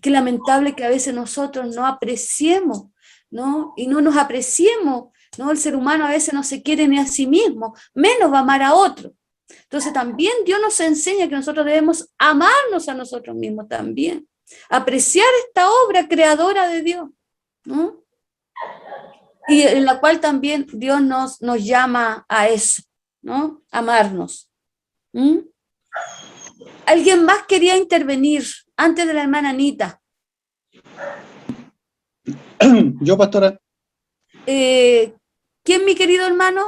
Qué lamentable que a veces nosotros no apreciemos, ¿no? Y no nos apreciemos, ¿no? El ser humano a veces no se quiere ni a sí mismo, menos va a amar a otro. Entonces también Dios nos enseña que nosotros debemos amarnos a nosotros mismos también, apreciar esta obra creadora de Dios, ¿no? Y en la cual también Dios nos llama a eso, ¿no? Amarnos. ¿Alguien más quería intervenir antes de la hermana Anita?
Yo, pastora.
¿Quién, mi querido hermano?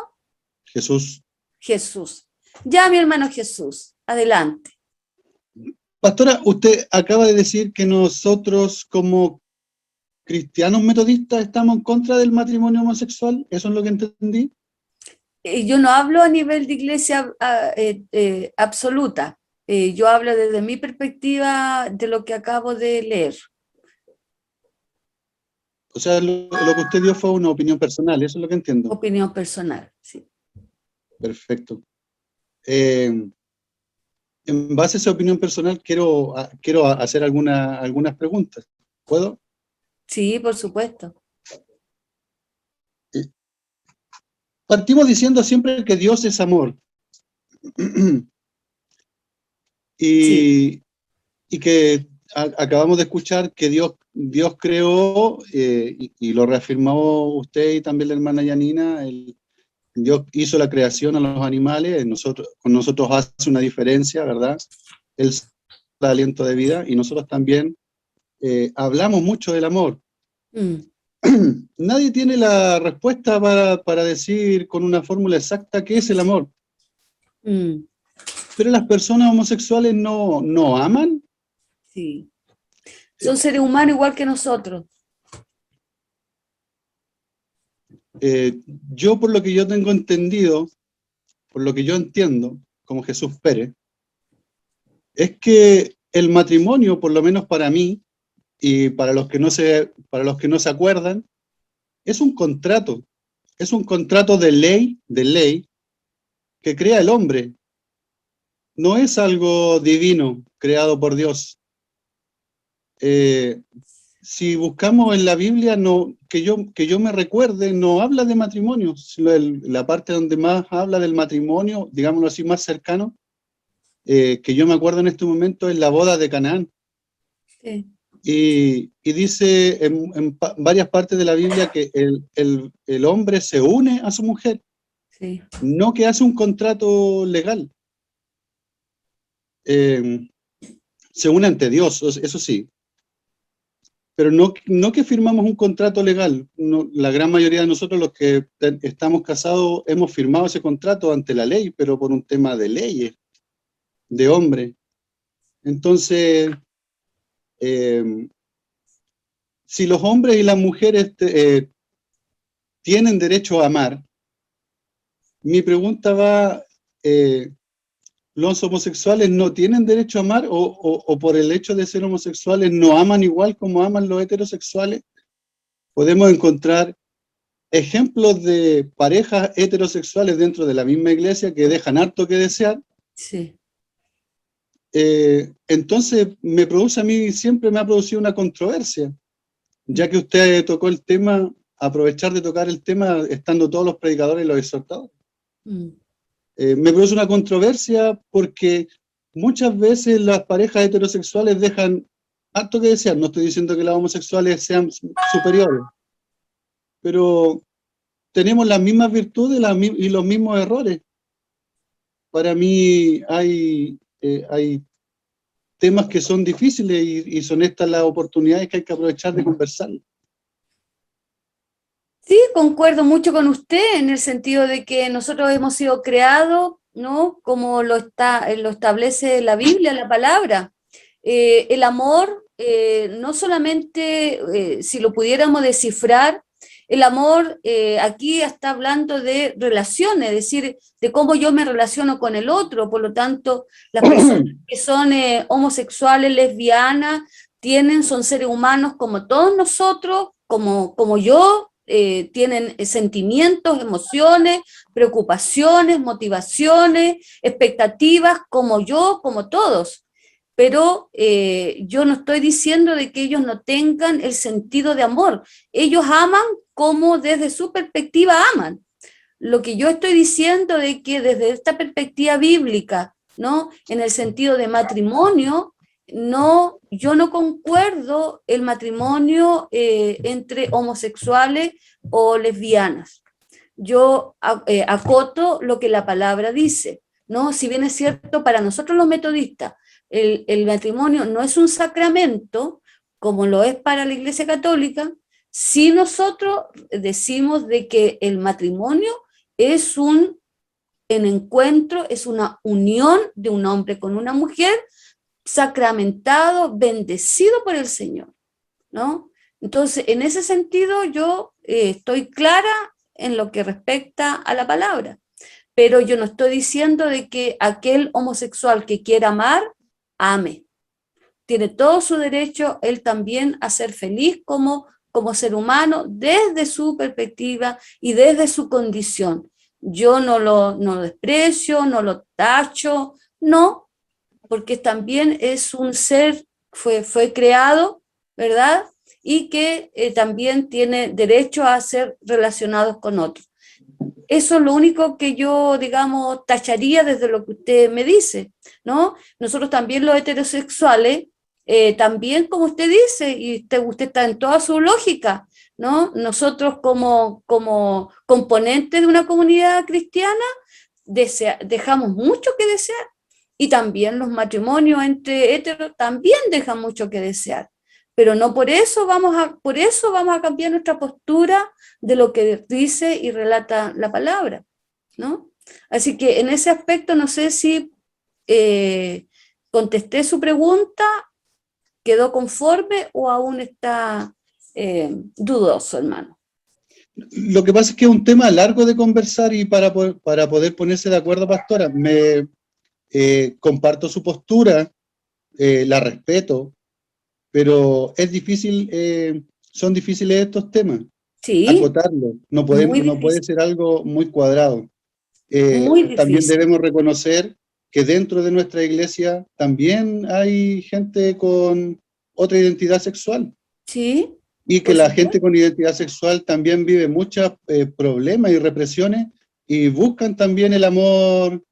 Jesús.
Jesús. Ya, mi hermano Jesús, adelante.
Pastora, usted acaba de decir que nosotros como cristianos metodistas estamos en contra del matrimonio homosexual, ¿eso es lo que entendí?
Yo no hablo a nivel de iglesia absoluta, yo hablo desde mi perspectiva de lo que acabo de leer.
O sea, lo que usted dio fue una opinión personal, eso es lo que entiendo.
Opinión personal, sí.
Perfecto. En base a esa opinión personal, quiero hacer algunas preguntas. ¿Puedo?
Sí, por supuesto.
Partimos diciendo siempre que Dios es amor. Y que acabamos de escuchar que Dios creó, y lo reafirmó usted y también la hermana Yanina, Dios hizo la creación a los animales, con nosotros hace una diferencia, ¿verdad? Él da aliento de vida y nosotros también hablamos mucho del amor. Nadie tiene la respuesta para decir con una fórmula exacta qué es el amor. Pero las personas homosexuales no aman.
Sí. Son seres humanos igual que nosotros.
Yo, por lo que yo tengo entendido, por lo que yo entiendo, como Jesús Pérez, es que el matrimonio, por lo menos para mí, y para los que no se acuerdan, es un contrato de ley que crea el hombre. No es algo divino, creado por Dios. Si buscamos en la Biblia, que yo me recuerde, no habla de matrimonio. La parte donde más habla del matrimonio, digámoslo así, más cercano, que yo me acuerdo en este momento, es la boda de Canaán.
Sí.
Y dice en varias partes de la Biblia que el hombre se une a su mujer.
Sí.
no que hace un contrato legal. Se une ante Dios, eso sí, pero no que firmamos un contrato legal. No, la gran mayoría de nosotros, los que estamos casados, hemos firmado ese contrato ante la ley, pero por un tema de leyes, de hombre. Entonces, si los hombres y las mujeres tienen derecho a amar, mi pregunta va, ¿los homosexuales no tienen derecho a amar o por el hecho de ser homosexuales no aman igual como aman los heterosexuales? Podemos encontrar ejemplos de parejas heterosexuales dentro de la misma iglesia que dejan harto que desear.
Sí.
Entonces a mí siempre me ha producido una controversia, ya que usted tocó el tema, aprovechar de tocar el tema estando todos los predicadores y los exhortadores. Me produce una controversia porque muchas veces las parejas heterosexuales dejan harto que desear. No estoy diciendo que las homosexuales sean superiores, pero tenemos las mismas virtudes y los mismos errores. Para mí hay temas que son difíciles y son estas las oportunidades que hay que aprovechar de conversar.
Sí, concuerdo mucho con usted en el sentido de que nosotros hemos sido creados, ¿no? Como lo establece la Biblia, la palabra. El amor, no solamente si lo pudiéramos descifrar, el amor aquí está hablando de relaciones, es decir, de cómo yo me relaciono con el otro. Por lo tanto, las personas que son homosexuales, lesbianas, son seres humanos como todos nosotros, como yo, tienen sentimientos, emociones, preocupaciones, motivaciones, expectativas, como yo, como todos. Pero yo no estoy diciendo de que ellos no tengan el sentido de amor. Ellos aman como desde su perspectiva aman. Lo que yo estoy diciendo es que desde esta perspectiva bíblica, ¿no? En el sentido de matrimonio, no, yo no concuerdo el matrimonio entre homosexuales o lesbianas. Yo acoto lo que la palabra dice, ¿no? Si bien es cierto, para nosotros los metodistas, el matrimonio no es un sacramento, como lo es para la Iglesia Católica, si nosotros decimos de que el matrimonio es un encuentro, es una unión de un hombre con una mujer, sacramentado, bendecido por el Señor, ¿no? Entonces, en ese sentido, yo estoy clara en lo que respecta a la palabra, pero yo no estoy diciendo de que aquel homosexual que quiera amar, ame. Tiene todo su derecho él también a ser feliz como ser humano desde su perspectiva y desde su condición. Yo no lo desprecio, no lo tacho, no, porque también es un ser, fue creado, ¿verdad? Y que también tiene derecho a ser relacionados con otros. Eso es lo único que yo, digamos, tacharía desde lo que usted me dice, ¿no? Nosotros también los heterosexuales, también como usted dice, y usted está en toda su lógica, ¿no? Nosotros como componentes de una comunidad cristiana dejamos mucho que desear, y también los matrimonios entre heteros también dejan mucho que desear, pero no por eso vamos a cambiar nuestra postura de lo que dice y relata la palabra, ¿no? Así que en ese aspecto no sé si contesté su pregunta, quedó conforme o aún está dudoso, hermano.
Lo que pasa es que es un tema largo de conversar y para poder ponerse de acuerdo, pastora, comparto su postura, la respeto, pero es difícil, son difíciles estos temas.
Sí.
Acotarlo, no puede ser algo muy cuadrado. También debemos reconocer que dentro de nuestra iglesia también hay gente con otra identidad sexual.
Sí.
Y que la gente con identidad sexual también vive muchos problemas y represiones y buscan también el amor,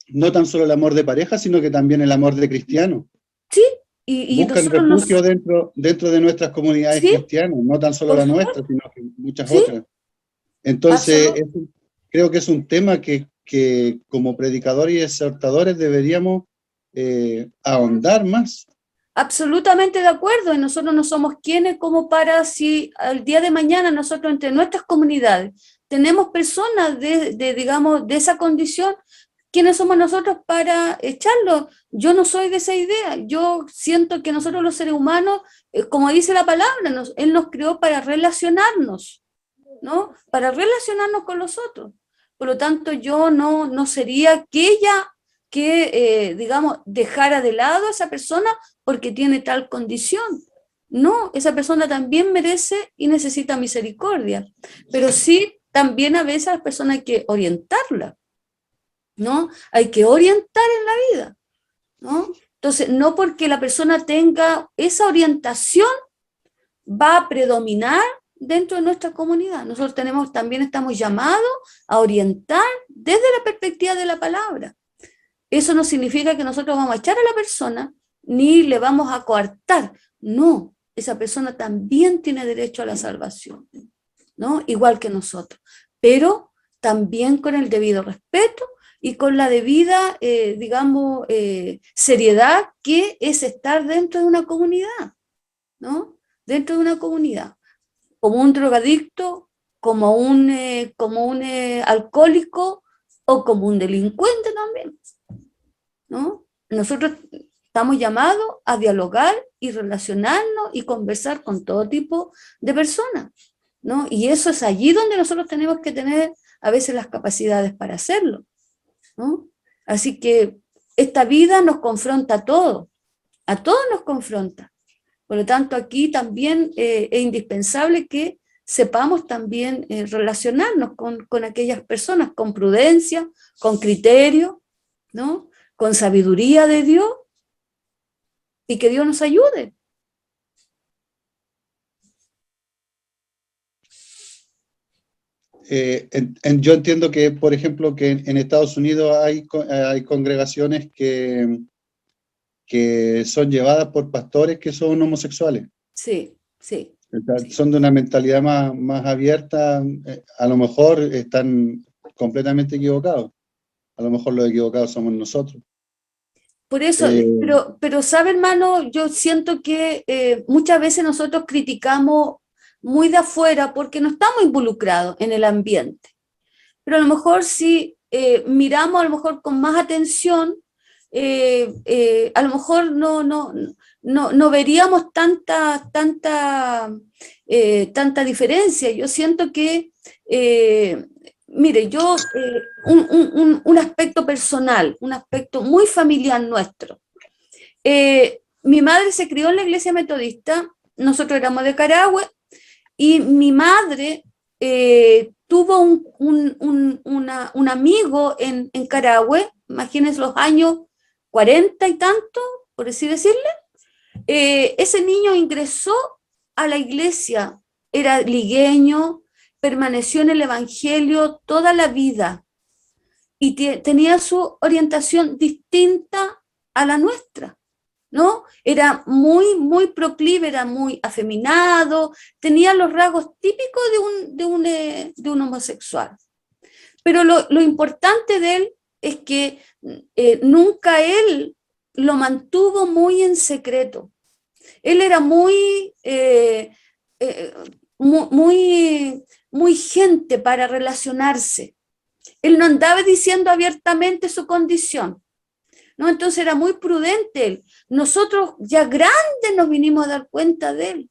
no tan solo el amor de pareja, sino que también el amor de cristiano.
Sí. Y
buscan refugio dentro de nuestras comunidades cristianas, no tan solo la nuestra, sino que muchas otras. Entonces, creo que es un tema que como predicadores y exhortadores deberíamos ahondar más.
Absolutamente de acuerdo, y nosotros no somos quienes como para si al día de mañana nosotros entre nuestras comunidades tenemos personas digamos, de esa condición, ¿quiénes somos nosotros para echarlo? Yo no soy de esa idea, yo siento que nosotros los seres humanos, como dice la palabra, Él nos creó para relacionarnos, ¿no? Para relacionarnos con los otros. Por lo tanto, yo no sería aquella que, digamos, dejara de lado a esa persona porque tiene tal condición. No, esa persona también merece y necesita misericordia, pero sí también a veces a las personas hay que orientarla, ¿no? Hay que orientar en la vida, ¿no? Entonces, no porque la persona tenga esa orientación va a predominar dentro de nuestra comunidad. Nosotros también estamos llamados a orientar desde la perspectiva de la palabra. Eso no significa que nosotros vamos a echar a la persona ni le vamos a coartar. No, esa persona también tiene derecho a la salvación, ¿no? Igual que nosotros, pero también con el debido respeto y con la debida, digamos, seriedad que es estar dentro de una comunidad, ¿no? Dentro de una comunidad, como un drogadicto, como un alcohólico o como un delincuente también, ¿no? Nosotros estamos llamados a dialogar y relacionarnos y conversar con todo tipo de personas, ¿no? Y eso es allí donde nosotros tenemos que tener a veces las capacidades para hacerlo, ¿no? Así que esta vida nos confronta a todos nos confronta. Por lo tanto, aquí también es indispensable que sepamos también relacionarnos con aquellas personas con prudencia, con criterio, ¿no? Con sabiduría de Dios, y que Dios nos ayude.
Yo entiendo que, por ejemplo, que en Estados Unidos hay congregaciones que son llevadas por pastores que son homosexuales.
Sí.
Son de una mentalidad más abierta, a lo mejor están completamente equivocados. A lo mejor los equivocados somos nosotros.
Por eso, pero sabe, hermano, yo siento que muchas veces nosotros criticamos muy de afuera porque no estamos involucrados en el ambiente. Pero a lo mejor si miramos a lo mejor con más atención, a lo mejor no veríamos tanta diferencia. Yo siento que, mire, yo, un aspecto personal, un aspecto muy familiar nuestro. Mi madre se crió en la iglesia metodista, nosotros éramos de Carahue, y mi madre tuvo un amigo en Carahue, imagínense los años 40 y tanto, por así decirle. Ese niño ingresó a la iglesia, era ligueño, permaneció en el evangelio toda la vida y tenía su orientación distinta a la nuestra, ¿no? Era muy proclive, era muy afeminado, tenía los rasgos típicos de un homosexual. Pero lo importante de él es que nunca él lo mantuvo muy en secreto. Él era muy gente para relacionarse. Él no andaba diciendo abiertamente su condición, ¿no? Entonces era muy prudente él. Nosotros ya grandes nos vinimos a dar cuenta de él.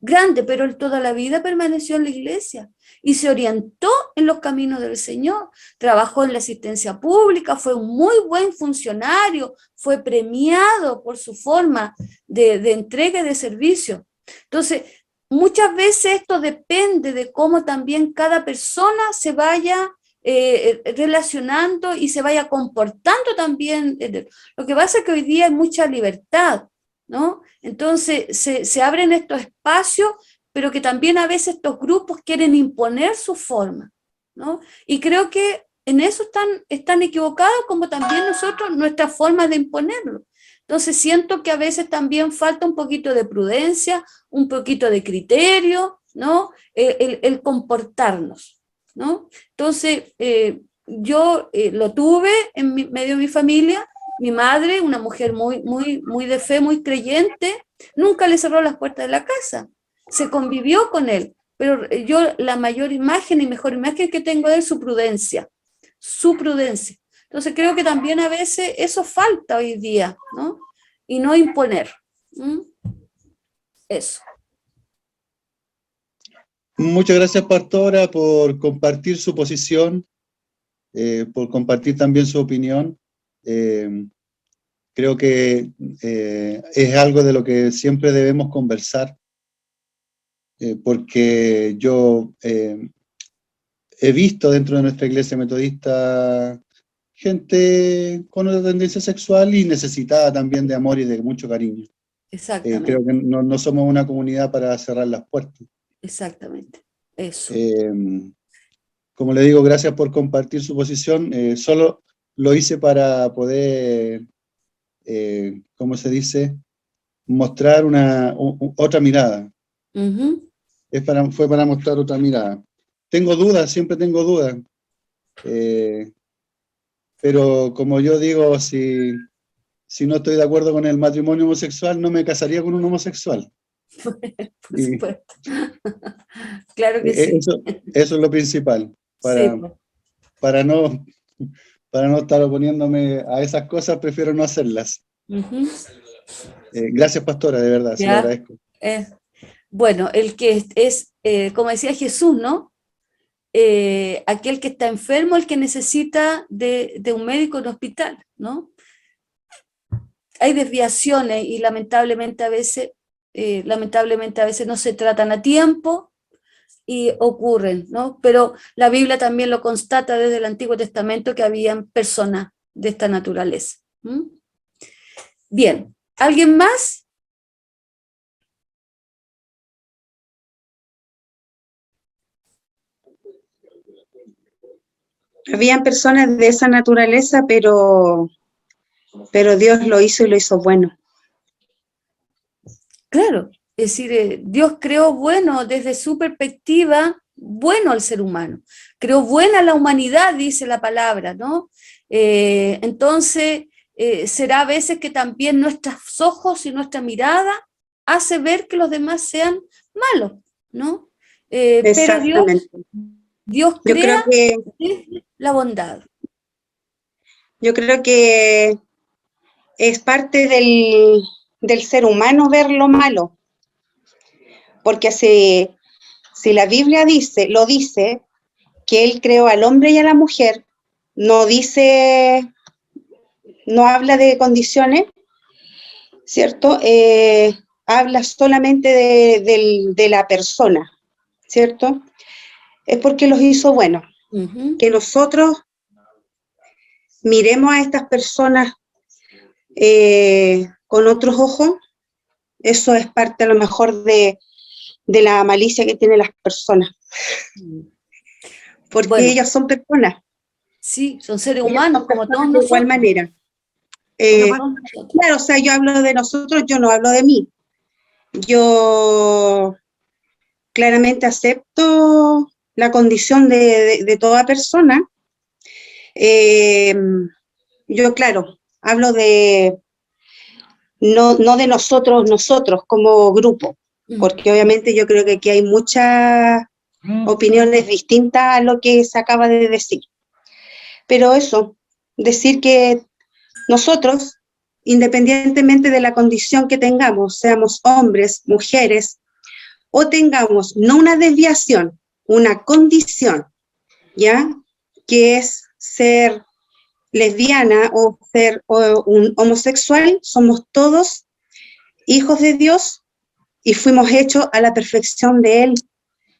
Grande, pero él toda la vida permaneció en la iglesia y se orientó en los caminos del Señor. Trabajó en la asistencia pública, fue un muy buen funcionario, fue premiado por su forma de entrega y de servicio. Entonces, muchas veces esto depende de cómo también cada persona se vaya relacionando y se vaya comportando también. Lo que pasa es que hoy día hay mucha libertad, ¿no? Entonces se abren estos espacios, pero que también a veces estos grupos quieren imponer su forma, ¿no? Y creo que en eso están equivocados, como también nosotros, nuestra forma de imponerlo. Entonces siento que a veces también falta un poquito de prudencia, un poquito de criterio, ¿no? El comportarnos. ¿no? Entonces, yo lo tuve en medio de mi familia, mi madre, una mujer muy de fe, muy creyente, nunca le cerró las puertas de la casa, se convivió con él, pero yo la mayor imagen y mejor imagen que tengo de él es su prudencia, su prudencia. Entonces creo que también a veces eso falta hoy día, ¿no? Y no imponer. Eso.
Muchas gracias, pastora, por compartir su posición, por compartir también su opinión. Creo que es algo de lo que siempre debemos conversar, porque yo he visto dentro de nuestra iglesia metodista gente con una tendencia sexual y necesitada también de amor y de mucho cariño.
Exactamente.
Creo que no somos una comunidad para cerrar las puertas.
Exactamente, eso.
Como le digo, gracias por compartir su posición. Solo lo hice para poder, ¿cómo se dice? Mostrar otra mirada. Fue para mostrar otra mirada. Tengo dudas, siempre tengo dudas. Pero como yo digo, si no estoy de acuerdo con el matrimonio homosexual, no me casaría con un homosexual.
Por supuesto. Claro que sí.
Eso es lo principal, para no estar oponiéndome a esas cosas, prefiero no hacerlas. Gracias, pastora, de verdad, se lo agradezco.
Bueno, el que es como decía Jesús, ¿no? Aquel que está enfermo, el que necesita de un médico en hospital, ¿no? Hay desviaciones y lamentablemente a veces no se tratan a tiempo y ocurren, ¿no? Pero la Biblia también lo constata desde el Antiguo Testamento que habían personas de esta naturaleza. Bien, ¿alguien más?
Habían personas de esa naturaleza, pero Dios lo hizo y lo hizo bueno.
Claro, es decir, Dios creó bueno desde su perspectiva, bueno al ser humano, creó buena la humanidad, dice la palabra, ¿no? Entonces, será a veces que también nuestros ojos y nuestra mirada hace ver que los demás sean malos, ¿no? Pero Dios crea la bondad.
Yo creo que es parte del ser humano ver lo malo, porque si la Biblia lo dice, que Él creó al hombre y a la mujer, no habla de condiciones, ¿cierto? Habla solamente de la persona, ¿cierto? Es porque los hizo buenos. Que nosotros miremos a estas personas con otros ojos, eso es parte a lo mejor de la malicia que tienen las personas. Porque ellas son personas.
Sí, son seres humanos como todos nosotros.
De igual manera. Claro, o sea, yo hablo de nosotros, yo no hablo de mí. Yo claramente acepto la condición de toda persona. Yo, claro, hablo no de nosotros como grupo, porque obviamente yo creo que aquí hay muchas opiniones distintas a lo que se acaba de decir. Pero eso, decir que nosotros, independientemente de la condición que tengamos, seamos hombres, mujeres, o tengamos no una desviación, una condición, ¿ya? Que es ser lesbiana o ser un homosexual, somos todos hijos de Dios y fuimos hechos a la perfección de Él.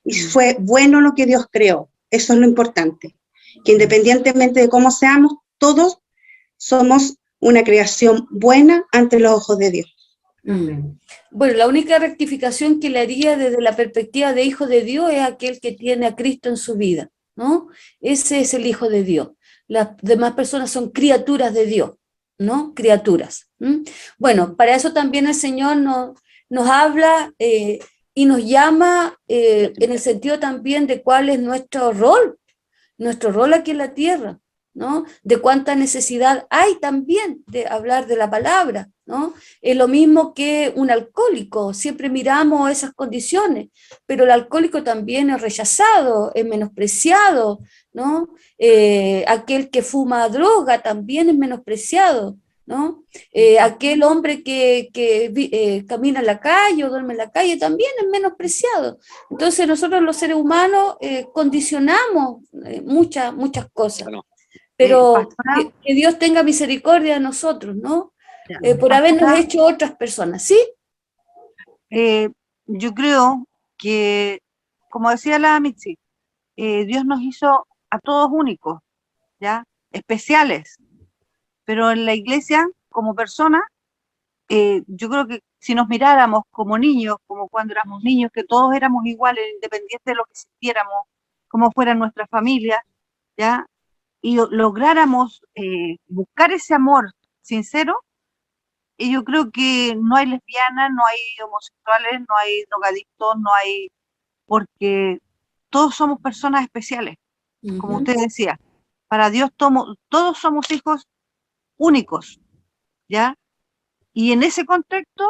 Y fue bueno lo que Dios creó. Eso es lo importante. Que independientemente de cómo seamos, todos somos una creación buena ante los ojos de Dios.
Bueno, la única rectificación que le haría desde la perspectiva de hijo de Dios es aquel que tiene a Cristo en su vida, ¿no? Ese es el hijo de Dios. Las demás personas son criaturas de Dios, ¿no? Criaturas. Bueno, para eso también el Señor nos habla y nos llama en el sentido también de cuál es nuestro rol nuestro rol aquí en la tierra, ¿no? De cuánta necesidad hay también de hablar de la palabra, ¿no? Es lo mismo que un alcohólico, siempre miramos esas condiciones, pero el alcohólico también es rechazado, es menospreciado, ¿no? Aquel que fuma droga también es menospreciado, ¿no? Aquel hombre que camina en la calle o duerme en la calle también es menospreciado. Entonces nosotros los seres humanos condicionamos muchas cosas.
Bueno,
Pero
pastora,
que Dios tenga misericordia de nosotros, ¿no?
ya,
Por habernos
pastora,
hecho otras personas, ¿sí?
yo creo que, como decía la Mitzi, Dios nos hizo a todos únicos, ¿ya? Especiales, pero en la iglesia, como personas, yo creo que si nos miráramos como niños, como cuando éramos niños, que todos éramos iguales, independiente de lo que sintiéramos, como fuera nuestra familia, ¿ya? Y lográramos buscar ese amor sincero, y yo creo que no hay lesbianas, no hay homosexuales, no hay drogadictos, no hay, porque todos somos personas especiales, como
Ujú.
usted decía. Para Dios todos somos hijos únicos, ¿ya? Y en ese contexto,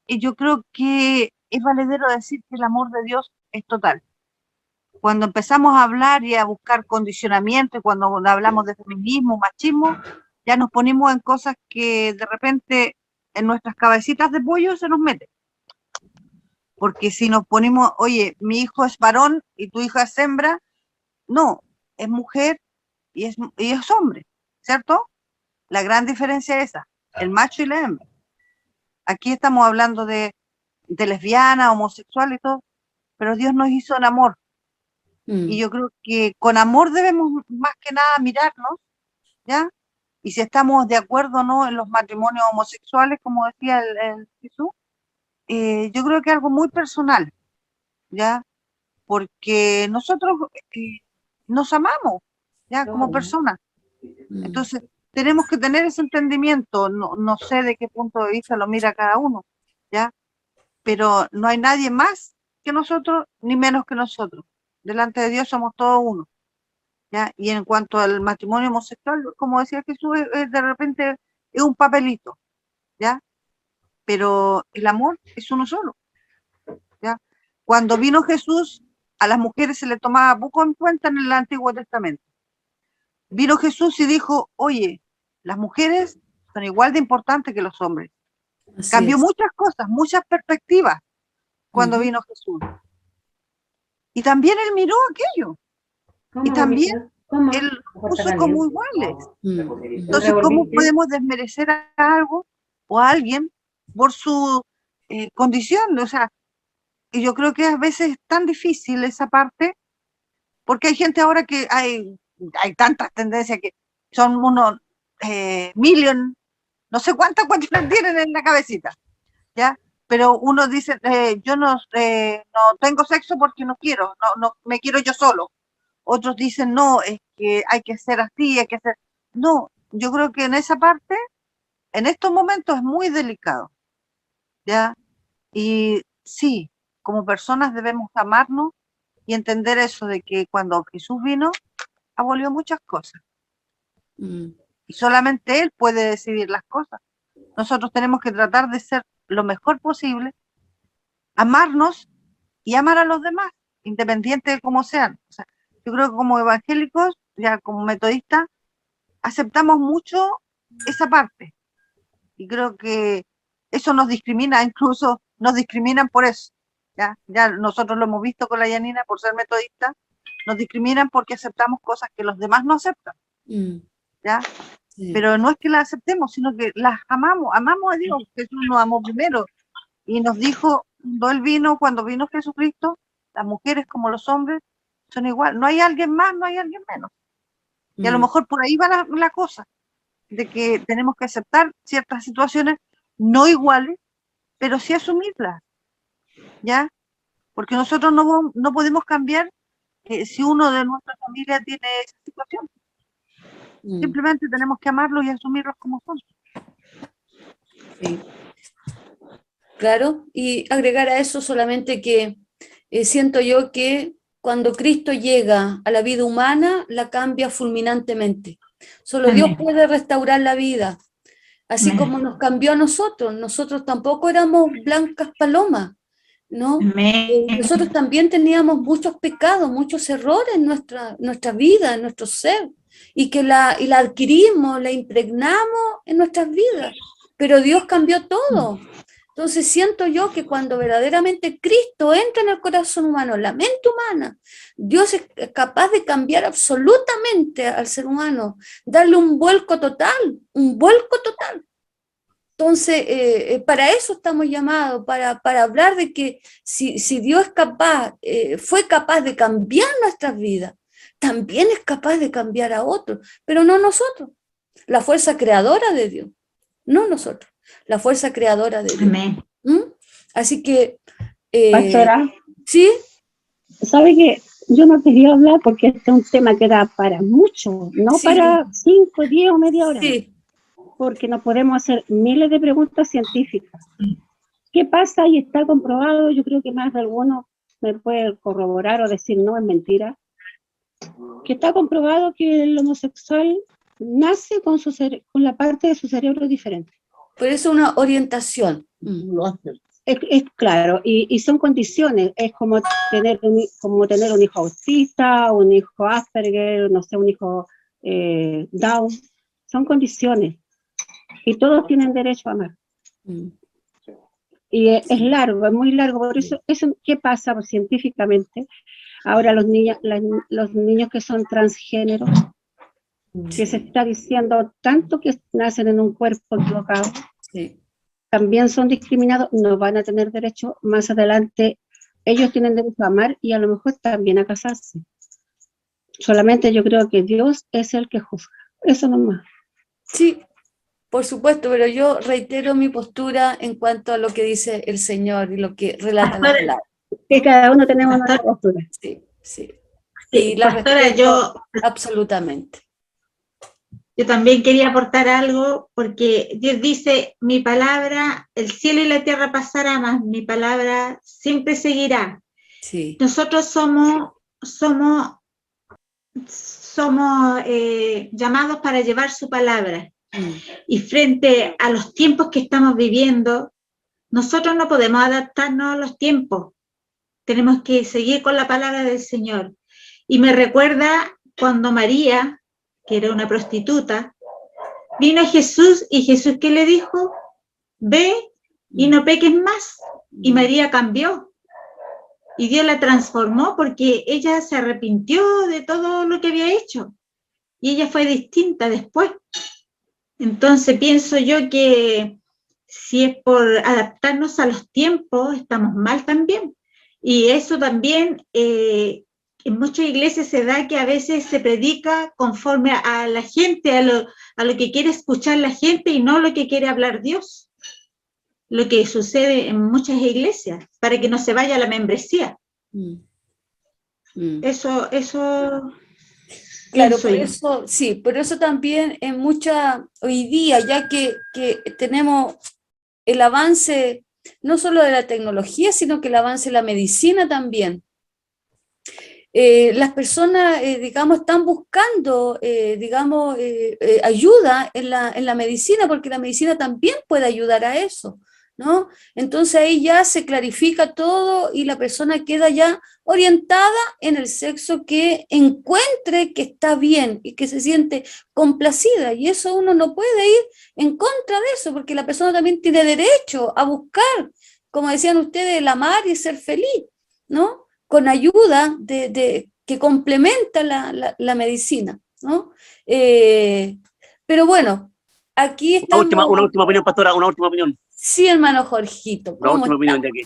yo creo que es valedero decir que el amor de Dios es total. Cuando empezamos a hablar y a buscar condicionamiento, y cuando hablamos de feminismo, machismo, ya nos ponemos en cosas que de repente en nuestras cabecitas de pollo se nos mete. Porque si nos ponemos, oye, mi hijo es varón y tu hija es hembra, no, es mujer y es hombre, ¿cierto? La gran diferencia es esa, el macho y la hembra. Aquí estamos hablando de lesbiana, homosexual y todo, pero Dios nos hizo en amor. Y
Mm.
yo creo que con amor debemos más que nada mirarnos, ¿ya? Y si estamos de acuerdo o no en los matrimonios homosexuales, como decía el Jesús, yo creo que es algo muy personal, ¿ya? Porque nosotros nos amamos, ¿ya? Como personas.
Mm.
Entonces, tenemos que tener ese entendimiento. No sé de qué punto de vista lo mira cada uno, ¿ya? Pero no hay nadie más que nosotros, ni menos que nosotros. Delante de Dios somos todos uno, ¿ya? Y en cuanto al matrimonio homosexual, como decía Jesús, de repente es un papelito, ¿ya? Pero el amor es uno solo, ¿ya? Cuando vino Jesús, a las mujeres se le tomaba poco en cuenta en el Antiguo Testamento. Vino Jesús y dijo, oye, las mujeres son igual de importantes que los hombres.
Así
Cambió
es.
muchas cosas, muchas perspectivas cuando
Ujú.
vino Jesús. Y también él miró aquello. Y también él puso como iguales.
Mm.
Entonces, ¿cómo podemos desmerecer a algo o a alguien por su condición? O sea, y yo creo que a veces es tan difícil esa parte, porque hay gente ahora que hay tantas tendencias que son unos million, no sé cuántas cuestiones tienen en la cabecita, ¿ya? Pero uno dice, yo no tengo sexo porque no quiero, no me quiero yo solo. Otros dicen, no, es que hay que ser así, hay que ser... No, yo creo que en esa parte, en estos momentos es muy delicado, ¿ya? Y sí, como personas debemos amarnos y entender eso de que cuando Jesús vino, abolió muchas cosas.
Mm.
Y solamente Él puede decidir las cosas. Nosotros tenemos que tratar de ser lo mejor posible, amarnos y amar a los demás, independiente de cómo sean. O sea, yo creo que como evangélicos, ya como metodistas, aceptamos mucho esa parte. Y creo que eso nos discrimina, incluso nos discriminan por eso. Ya nosotros lo hemos visto con la Yanina por ser metodista, nos discriminan porque aceptamos cosas que los demás no aceptan,
Mm.
¿ya?
Sí.
Pero no es que las aceptemos, sino que las amamos a Dios. Jesús nos amó primero y nos dijo, cuando vino Jesucristo, las mujeres como los hombres son igual, no hay alguien más, no hay alguien menos. Y a lo
Mm.
mejor por ahí va la cosa, de que tenemos que aceptar ciertas situaciones no iguales, pero sí asumirlas, ¿ya? Porque nosotros no podemos cambiar si uno de nuestra familia tiene esa situación.
Mm.
Simplemente tenemos que amarlos y asumirlos como son.
Sí. Claro, y agregar a eso solamente que siento yo que cuando Cristo llega a la vida humana, la cambia fulminantemente. Solo Dios
Amén.
puede restaurar la vida, así
Amén.
como nos cambió a nosotros. Nosotros tampoco éramos blancas palomas, ¿no?
Amén.
Nosotros también teníamos muchos pecados, muchos errores en nuestra vida, en nuestro ser, y la adquirimos, la impregnamos en nuestras vidas, pero Dios cambió todo. Entonces siento yo que cuando verdaderamente Cristo entra en el corazón humano, la mente humana, Dios es capaz de cambiar absolutamente al ser humano, darle un vuelco total, un vuelco total. Entonces, para eso estamos llamados, para hablar de que si Dios es capaz, fue capaz de cambiar nuestras vidas, también es capaz de cambiar a otros, pero no nosotros, la fuerza creadora de Dios, no nosotros, la fuerza creadora de Dios.
Amén.
¿Mm? Así que,
Pastora,
¿sí?
sabe que yo no quería hablar porque este es un tema que da para mucho, no
Sí.
para 5, 10 o media hora,
Sí.
porque nos podemos hacer miles de preguntas científicas. ¿Qué pasa? Y está comprobado, yo creo que más de alguno me puede corroborar o decir no, es mentira, que está comprobado que el homosexual nace con la parte de su cerebro diferente.
Pero eso es una orientación.
Es claro, y son condiciones, es como tener un hijo autista, un hijo Asperger, no sé, un hijo Down, son condiciones, y todos tienen derecho a amar.
Mm.
Y es largo, es muy largo, por eso, ¿qué pasa científicamente? Ahora los niños que son transgénero, que se está diciendo tanto que nacen en un cuerpo equivocado,
Sí.
también son discriminados, no van a tener derecho más adelante, ellos tienen derecho a amar y a lo mejor también a casarse. Solamente yo creo que Dios es el que juzga, eso nomás.
Sí, por supuesto, pero yo reitero mi postura en cuanto a lo que dice el Señor y lo que relata la palabra.
Que cada uno tenemos nuestra postura.
Sí, sí.
Sí,
Y la
pastora,
respeto absolutamente.
yo también quería aportar algo, porque Dios dice, mi palabra, el cielo y la tierra pasará, mas mi palabra siempre seguirá.
Sí.
Nosotros somos llamados para llevar su palabra. Y frente a los tiempos que estamos viviendo, nosotros no podemos adaptarnos a los tiempos. Tenemos que seguir con la palabra del Señor. Y me recuerda cuando María, que era una prostituta, vino a Jesús y Jesús, ¿qué le dijo? Ve y no peques más. Y María cambió. Y Dios la transformó porque ella se arrepintió de todo lo que había hecho. Y ella fue distinta después. Entonces pienso yo que si es por adaptarnos a los tiempos, estamos mal también. Y eso también en muchas iglesias se da que a veces se predica conforme a la gente, a lo que quiere escuchar la gente y no lo que quiere hablar Dios. Lo que sucede en muchas iglesias, para que no se vaya la membresía. Eso
Claro,
pienso
por
yo.
eso, sí, por eso también en hoy día, ya que tenemos el avance no solo de la tecnología, sino que el avance de la medicina también. Las personas, digamos, están buscando, ayuda en la medicina, porque la medicina también puede ayudar a eso, ¿no? Entonces ahí ya se clarifica todo y la persona queda ya orientada en el sexo que encuentre que está bien y que se siente complacida, y eso uno no puede ir en contra de eso, porque la persona también tiene derecho a buscar, como decían ustedes, el amar y ser feliz, ¿no? Con ayuda que complementa la medicina, ¿no? Pero bueno, aquí estamos...
Una última opinión, pastora, una última opinión.
Sí, hermano Jorgito.
Una última
¿Cómo
opinión,
está?
ya que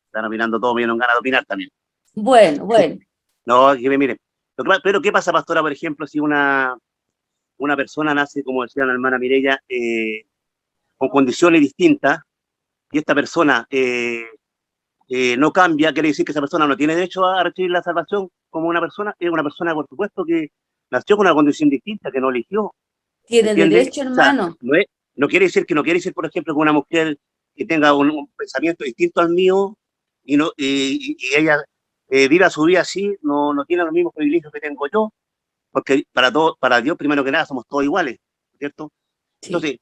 están opinando todos, me dieron ganas de opinar también.
Bueno.
No, que mire. Pero ¿qué pasa, pastora, por ejemplo, si una persona nace, como decía la hermana Mireya, con condiciones distintas, y esta persona no cambia, quiere decir que esa persona no tiene derecho a recibir la salvación como una persona? Es una persona, por supuesto, que nació con una condición distinta, que no eligió.
Tiene
¿Entiende?
derecho, hermano.
O sea, no quiere decir, por ejemplo, que una mujer que tenga un pensamiento distinto al mío y ella viva su vida así, no tiene los mismos privilegios que tengo yo, porque para Dios, primero que nada, somos todos iguales, ¿cierto?
Sí.
Entonces,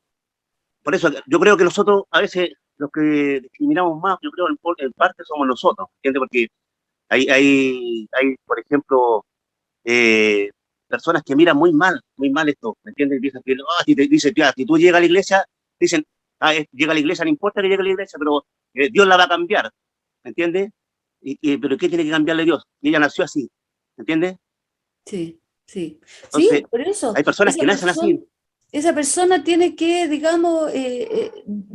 por eso yo creo que nosotros, a veces, los que discriminamos más, yo creo en parte somos nosotros, ¿entiendes? Porque hay por ejemplo, personas que miran muy mal esto, ¿me entiendes? Dicen que, si tú llegas a la iglesia, dicen, llega a la iglesia, no importa que llegue a la iglesia, pero Dios la va a cambiar, ¿me entiendes? Pero ¿qué tiene que cambiarle Dios? Y ella nació así, ¿me entiendes?
Sí, sí.
Entonces,
Sí, por eso.
hay personas que nacen así.
Esa persona tiene que, digamos,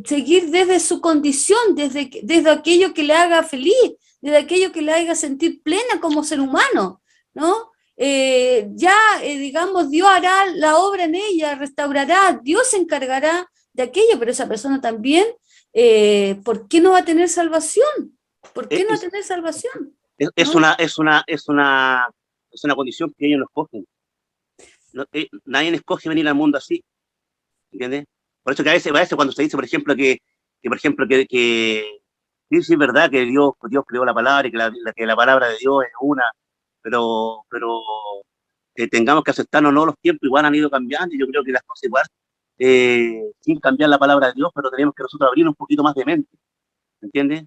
seguir desde su condición, desde aquello que le haga feliz, desde aquello que le haga sentir plena como ser humano, ¿no? Digamos, Dios hará la obra en ella, restaurará, Dios se encargará de aquello, pero esa persona también, ¿por qué no va a tener salvación? ¿Por qué no va a tener salvación?
Es
¿no?
es una condición que ellos no escogen. Nadie escoge venir al mundo así, ¿entiendes? Por eso que a veces cuando se dice, por ejemplo, que sí, sí es verdad que Dios creó la palabra y que la palabra de Dios es una, pero tengamos que aceptarnos, no, los tiempos igual han ido cambiando y yo creo que las cosas igual, sin cambiar la palabra de Dios, pero tenemos que nosotros abrir un poquito más de mente, ¿entiendes?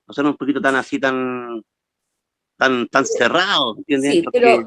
No ser un poquito tan cerrado, ¿entiendes?
Sí,
Porque,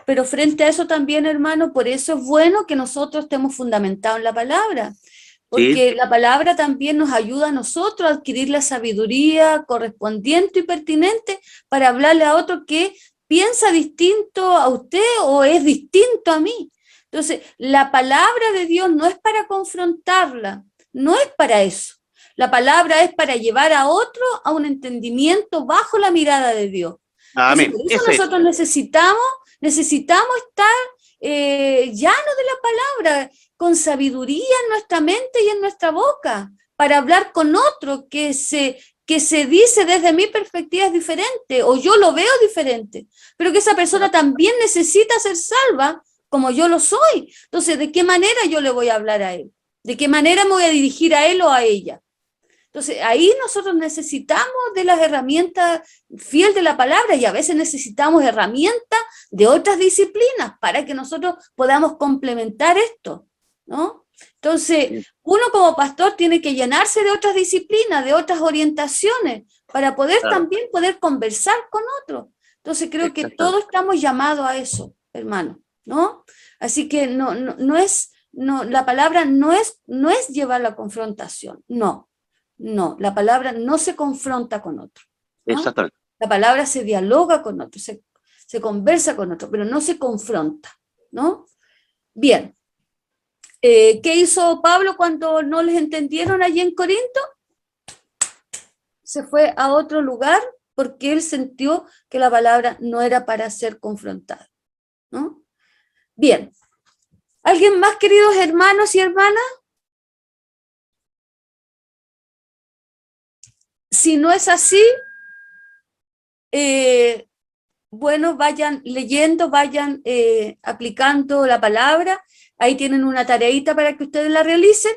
pero frente a eso también, hermano, por eso es bueno que nosotros estemos fundamentados en la palabra,
sí,
porque la palabra también nos ayuda a nosotros a adquirir la sabiduría correspondiente y pertinente para hablarle a otro que piensa distinto a usted o es distinto a mí. Entonces, la palabra de Dios no es para confrontarla, no es para eso. La palabra es para llevar a otro a un entendimiento bajo la mirada de Dios. Entonces,
amén,
por eso nosotros necesitamos estar llanos de la palabra, con sabiduría en nuestra mente y en nuestra boca, para hablar con otro que se dice desde mi perspectiva es diferente, o yo lo veo diferente, pero que esa persona también necesita ser salva como yo lo soy. Entonces, ¿de qué manera yo le voy a hablar a él? ¿De qué manera me voy a dirigir a él o a ella? Entonces, ahí nosotros necesitamos de las herramientas fiel de la palabra y a veces necesitamos herramientas de otras disciplinas para que nosotros podamos complementar esto, ¿no? Entonces, uno como pastor tiene que llenarse de otras disciplinas, de otras orientaciones, para poder también poder conversar con otros. Entonces, creo que todos estamos llamados a eso, hermano, ¿no? Así que la palabra no es llevar la confrontación, no. No, la palabra no se confronta con otro, ¿no?
exactamente.
La palabra se dialoga con otro, se conversa con otro, pero no se confronta, ¿no? Bien. ¿Qué hizo Pablo cuando no les entendieron allí en Corinto? Se fue a otro lugar porque él sintió que la palabra no era para ser confrontada, ¿no? Bien. ¿Alguien más, queridos hermanos y hermanas? Si no es así, bueno, vayan leyendo, vayan aplicando la palabra. Ahí tienen una tareita para que ustedes la realicen.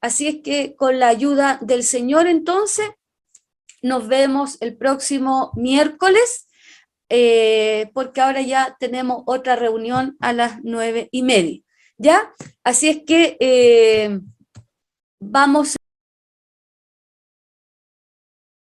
Así es que con la ayuda del Señor, entonces, nos vemos el próximo miércoles, porque ahora ya tenemos otra reunión a las 9:30. ¿Ya? Así es que vamos